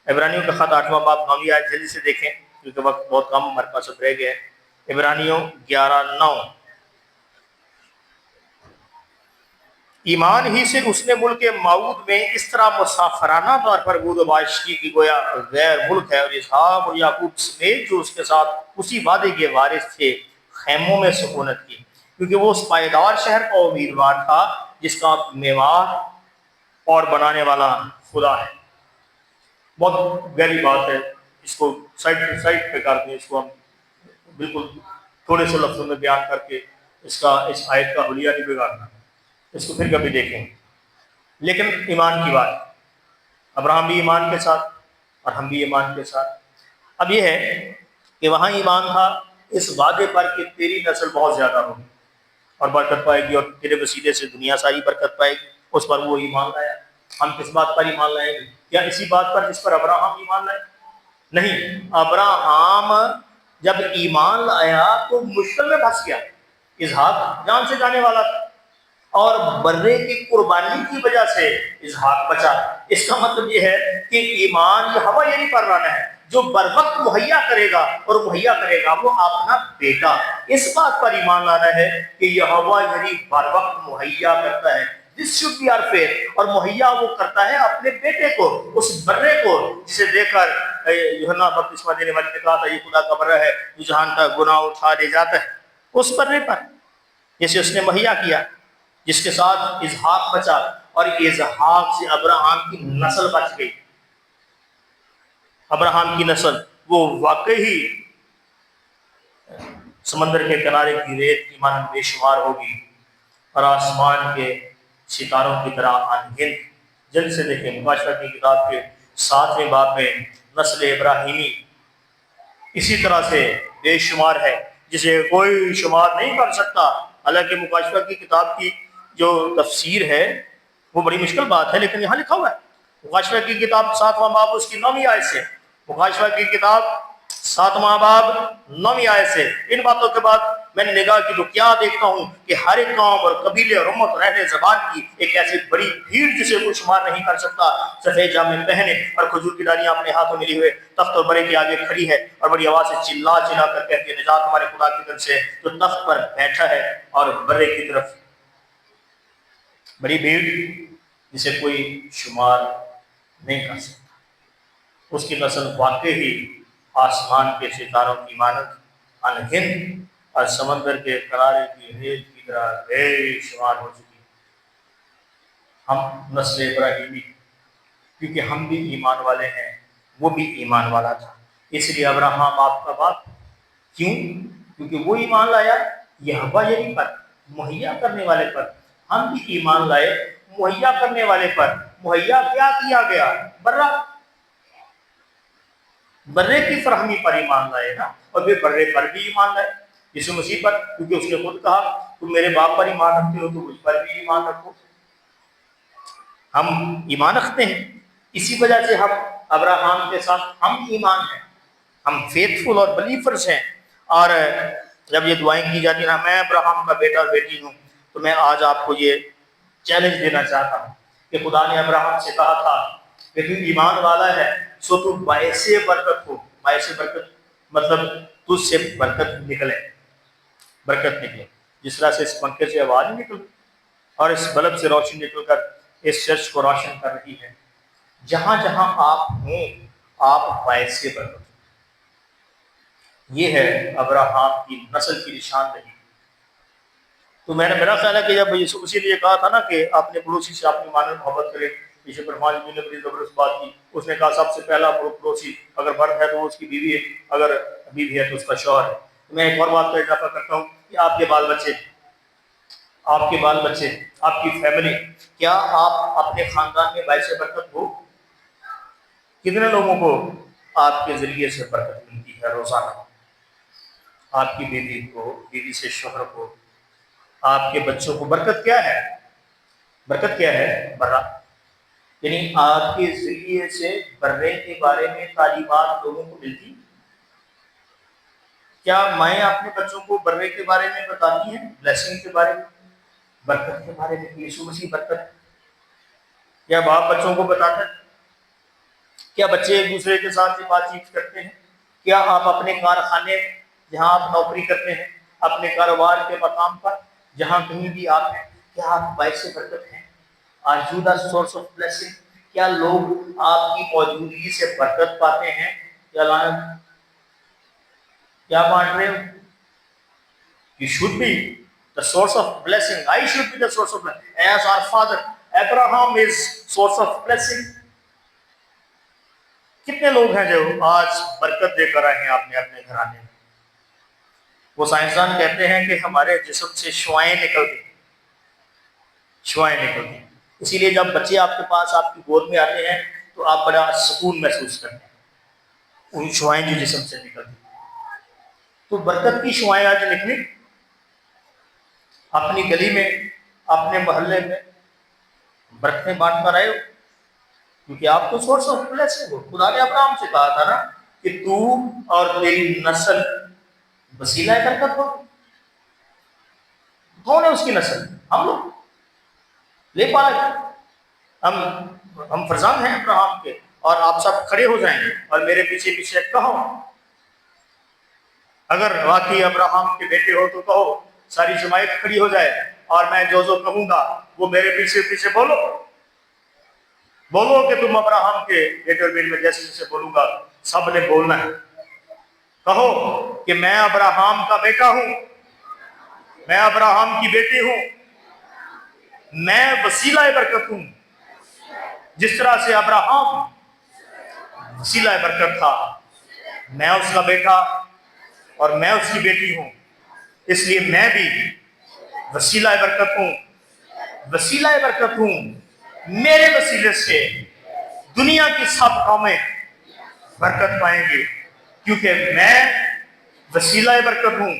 عبرانیوں کا خط 8واں باب 9ویں آیت جلدی سے دیکھیں کیونکہ وقت بہت کم ہمارے پاس اب رہ گیا ہے۔ عبرانیوں 11:9، ایمان ہی سے اس نے ملک موعود میں اس طرح مسافرانہ طور پر بود و باش کی کہ گویا غیر ملک ہے، اور اسحاق اور یعقوب سمیت جو اس کے ساتھ اسی وعدے کے وارث تھے خیموں میں سکونت کی، کیونکہ وہ اس پائیدار شہر کا امیدوار تھا جس کا معمار اور بنانے والا خدا ہے۔ بہت گہری بات ہے، اس کو سائڈ پہ کر دیں، اس کو ہم بالکل تھوڑے سے لفظوں میں بیان کر کے اس آیت کا حلیہ نہیں بگاڑنا، اس کو پھر کبھی دیکھیں۔ لیکن ایمان کی بات، ابراہیم بھی ایمان کے ساتھ اور ہم بھی ایمان کے ساتھ۔ اب یہ ہے کہ وہاں ایمان تھا اس وعدے پر کہ تیری نسل بہت زیادہ ہوگی اور برکت پائے گی، اور تیرے وسیلے سے دنیا ساری برکت پائے گی۔ اس پر وہ ایمان لایا۔ ہم کس بات پر ایمان لائیں گے؟ کیا اسی بات پر جس پر ابراہیم ایمان لائے؟ نہیں، ابراہیم جب ایمان لایا تو مشکل میں پھنس گیا۔ اسحاق جان سے جانے والا تھا اور برے کی قربانی کی وجہ سے اسحاق بچا۔ اس کا مطلب یہ ہے کہ ایمان یہ ہوا یعنی پر لانا ہے جو بر وقت مہیا کرے گا، اور مہیا کرے گا وہ اپنا بیٹا۔ اس بات پر ایمان لانا ہے کہ یہ ہوا یعنی بر وقت مہیا کرتا ہے، This should be our faith، اور مہیا وہ کرتا ہے اپنے بیٹے کو، اس برے کو جسے دیکھ کر یوحنا بپتسمہ دینے والے نے کہا تھا یہ خدا کا برا ہے جو جہان کا گناہ اٹھا لے جاتا ہے۔ اس برے پر جسے اس نے مہیا کیا، جس کے ساتھ اسحاق بچا، اور اسحاق سے ابراہیم کی نسل بچ گئی۔ ابراہیم کی نسل وہ واقعی سمندر کے کنارے کی ریت کی مانند بے شمار ہوگی اور آسمان کے ستاروں کی طرح انگنت۔ جلد سے دیکھیں مکاشفہ کی کتاب کے 7ویں باب میں نسل ابراہیمی اسی طرح سے بے شمار ہے جسے کوئی شمار نہیں کر سکتا۔ حالانکہ مکاشفہ کی کتاب کی جو تفسیر ہے وہ بڑی مشکل بات ہے، لیکن یہاں لکھا ہوا ہے مکاشفہ کی کتاب 7واں باب اس کی 9ویں آیت سے، مکاشفہ کی کتاب 7واں باب 9ویں آیت سے، ان باتوں کے بعد میں نے نگاہ کی تو کیا دیکھتا ہوں کہ ہر ایک قوم اور قبیلے اور امت اور اہل زبان کی ایک ایسی بڑی بھیڑ جسے کوئی شمار نہیں کر سکتا، سفید جامے پہنے اور کھجور کی ڈالیاں اپنے ہاتھوں میں لیے ہوئے تخت اور برے کے آگے کھڑی ہے، اور بڑی آواز سے چلا چلا کر کہتی ہے نجات ہمارے خدا کی طرف سے جو تخت پر بیٹھا ہے اور برے کی طرف۔ بڑی بھیڑ جسے کوئی شمار نہیں کر سکتا۔ اس کی نسل واقعی آسمان کے ستاروں کی مانند انگنت اور سمندر کے کنارے کی ریت کی طرح بے شمار ہو چکی۔ ہم نسل ابراہیمی کیونکہ ہم بھی ایمان والے ہیں، وہ بھی ایمان والا تھا، اس لیے ابراہیم آپ کا باپ۔ کیوں؟ کیونکہ وہ ایمان لایا یہوہ یری پر، مہیا کرنے والے پر۔ ہم بھی ایمان لائے مہیا کرنے والے پر۔ مہیا کیا کیا گیا؟ برہ، برے کی فراہمی پر ایمان لائے نا، اور پھر برے پر بھی ایمان لائے یسوع مسیح پر، کیونکہ اس نے خود کہا تم میرے باپ پر ایمان رکھتے ہو تو مجھ پر بھی ایمان رکھو۔ ہم ایمان رکھتے ہیں، اسی وجہ سے ہم ابراہیم کے ساتھ ہم ایمان ہیں، ہم فیتھفل اور بلیفرز ہیں۔ اور جب یہ دعائیں کی جاتی ہیں نا میں ابراہیم کا بیٹا اور بیٹی ہوں، تو میں آج آپ کو یہ چیلنج دینا چاہتا ہوں کہ خدا نے ابراہیم سے کہا تھا کہ تو ایمان والا ہے سو تو باعث برکت ہو۔ باعث برکت مطلب تجھ سے برکت نکلے، برکت نکلے، جس طرح سے اس پنکھے سے آواز نکل اور اس بلب سے روشنی نکل کر اس چرچ کو روشن کر رہی ہے۔ جہاں جہاں آپ ہیں آپ باعث برکت ہو۔ یہ ہے ابراہیم کی نسل کی نشاندہی۔ تو میرا خیال ہے کہ جب یسوع مسیح نے یہ کہا تھا نا کہ اپنے پڑوسی سے اپنی مانند محبت کرے، یشوع فرمان جی نے بڑی زبردست بات کی۔ اس نے کہا سب سے پہلا پڑوسی اگر مرد ہے تو وہ اس کی بیوی ہے، اگر بیوی ہے تو اس کا شوہر ہے۔ میں ایک اور بات کا اضافہ کرتا ہوں کہ آپ کے بال بچے، آپ کے بال بچے، آپ کی فیملی، کیا آپ اپنے خاندان میں باعث برکت ہو؟ کتنے لوگوں کو آپ کے ذریعے سے برکت ملتی ہے روزانہ؟ آپ کی بیوی کو، بیوی سے شوہر کو، آپ کے بچوں کو برکت کیا ہے؟ برکت کیا ہے؟ برہ، یعنی آپ کے ذریعے سے برے کے بارے میں تعلیمات لوگوں کو ملتی۔ کیا مائیں اپنے بچوں کو برے کے بارے میں بتاتی ہیں، بلیسنگ کے بارے میں، برکت کے بارے میں؟ یسوع مسیح برکت، کیا باپ بچوں کو بتاتا ہے؟ کیا بچے ایک دوسرے کے ساتھ بات چیت کرتے ہیں؟ کیا آپ اپنے کارخانے میں جہاں آپ نوکری کرتے ہیں، اپنے کاروبار کے مقام پر جہاں کہیں بھی آپ ہیں، کیا آپ باعث برکت ہیں؟ Are you the source of blessing? کیا لوگ آپ کی موجودگی سے برکت پاتے ہیں یا لعنت؟ کیا بانٹ رہے ہو؟ You should be the source of blessing. I should be the source of blessing. As our father Abraham is source of blessing. کتنے لوگ ہیں جو آج برکت دے کر آئے ہیں آپ نے اپنے گھرانے میں؟ وہ سائنسدان کہتے ہیں کہ ہمارے جسم سے شعائیں نکلتی، شعائیں نکلتی، اسی لیے جب بچے آپ کے پاس آپ کی گود میں آتے ہیں تو آپ بڑا سکون محسوس کرتے ہیں، ان شعائیں جو جسم سے نکلتی۔ تو برکت کی شعائیں آج نکلی اپنی گلی میں، اپنے محلے میں برکتیں بانٹ کر آئے ہو، کیونکہ آپ تو سورس آف بلیسنگ ہو۔ خدا نے ابراہیم سے کہا تھا نا کہ تو اور تیری نسل وسیلہ برکت ہو۔ کون ہے اس کی نسل؟ ہم لوگ لے پا رہے ہیں، ہم فرزند ہیں ابراہیم کے، اور آپ سب کھڑے ہو جائیں گے اور میرے پیچھے پیچھے کہو، اگر واقعی ابراہیم کے بیٹے ہو تو کہو، ساری جماعت کھڑی ہو جائے اور میں جو کہوں گا وہ میرے پیچھے پیچھے بولو کہ تم ابراہیم کے بیٹے اور بیٹی، میں جیسے جیسے بولوں گا سب نے بولنا ہے۔ کہو کہ میں ابراہیم کا بیٹا ہوں، میں ابراہیم کی بیٹی ہوں، میں وسیلہ برکت ہوں۔ جس طرح سے ابراہیم وسیلہ برکت تھا، میں اس کا بیٹا اور میں اس کی بیٹی ہوں، اس لیے میں بھی وسیلہ برکت ہوں، وسیلہ برکت ہوں۔ میرے وسیلے سے دنیا کی سب قومیں برکت پائیں گے، کیونکہ میں وسیلہ برکت ہوں،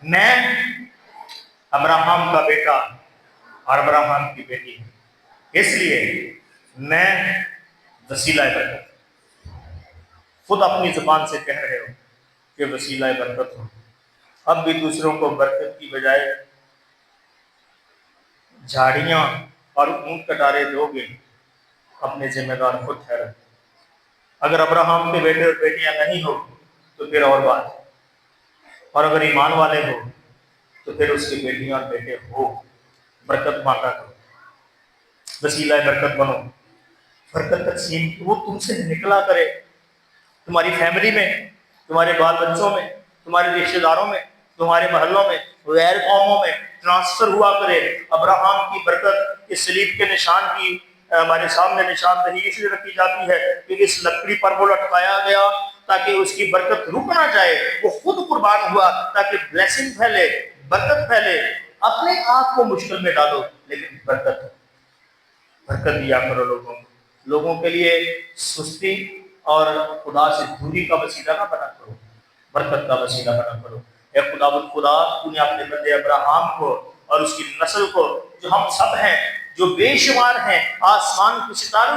میں ابراہیم کا بیٹا اور ابراہیم کی بیٹی ہوں، اس لیے میں وسیلہ برکت۔ خود اپنی زبان سے کہہ رہے ہو کہ وسیلہ برکت ہو، اب بھی دوسروں کو برکت کی بجائے جھاڑیاں اور اونٹ کٹارے دو گے، اپنے ذمہ دار خود ٹھہرو۔ اگر ابراہیم کے بیٹے اور بیٹیاں نہیں ہو تو پھر اور بات، اور اگر ایمان والے ہو تو پھر اس کے بیٹیاں اور بیٹے ہو، برکت بانٹا کرو، وسیلہ برکت بنو، برکت تقسیم۔ وہ تم سے نکلا کرے، تمہاری فیملی میں، تمہارے بال بچوں میں، تمہارے رشتہ داروں میں، تمہارے محلوں میں، غیر قوموں میں ٹرانسفر ہوا کرے۔ ابراہیم کی برکت اس صلیب کے نشان کی ہمارے سامنے نشاندہی اس لیے رکھی جاتی ہے کہ اس لکڑی پر وہ لٹکایا گیا تاکہ اس کی برکت رک نہ جائے، وہ خود قربان ہوا تاکہ بلیسنگ پھیلے، برکت پھیلے۔ اپنے آپ کو مشکل میں ڈالو لیکن برکت دیا کرو لوگوں کے لیے سستی اور خدا سے دوری کا وسیلہ نہ بنا کرو، برکت کا وسیلہ بنا کرو۔ اے خدا تو نے اپنے بندے ابراہیم کو اور اس کی نسل کو، جو ہم سب ہیں، جو بے شمار ہیں، آسمان کے ستاروں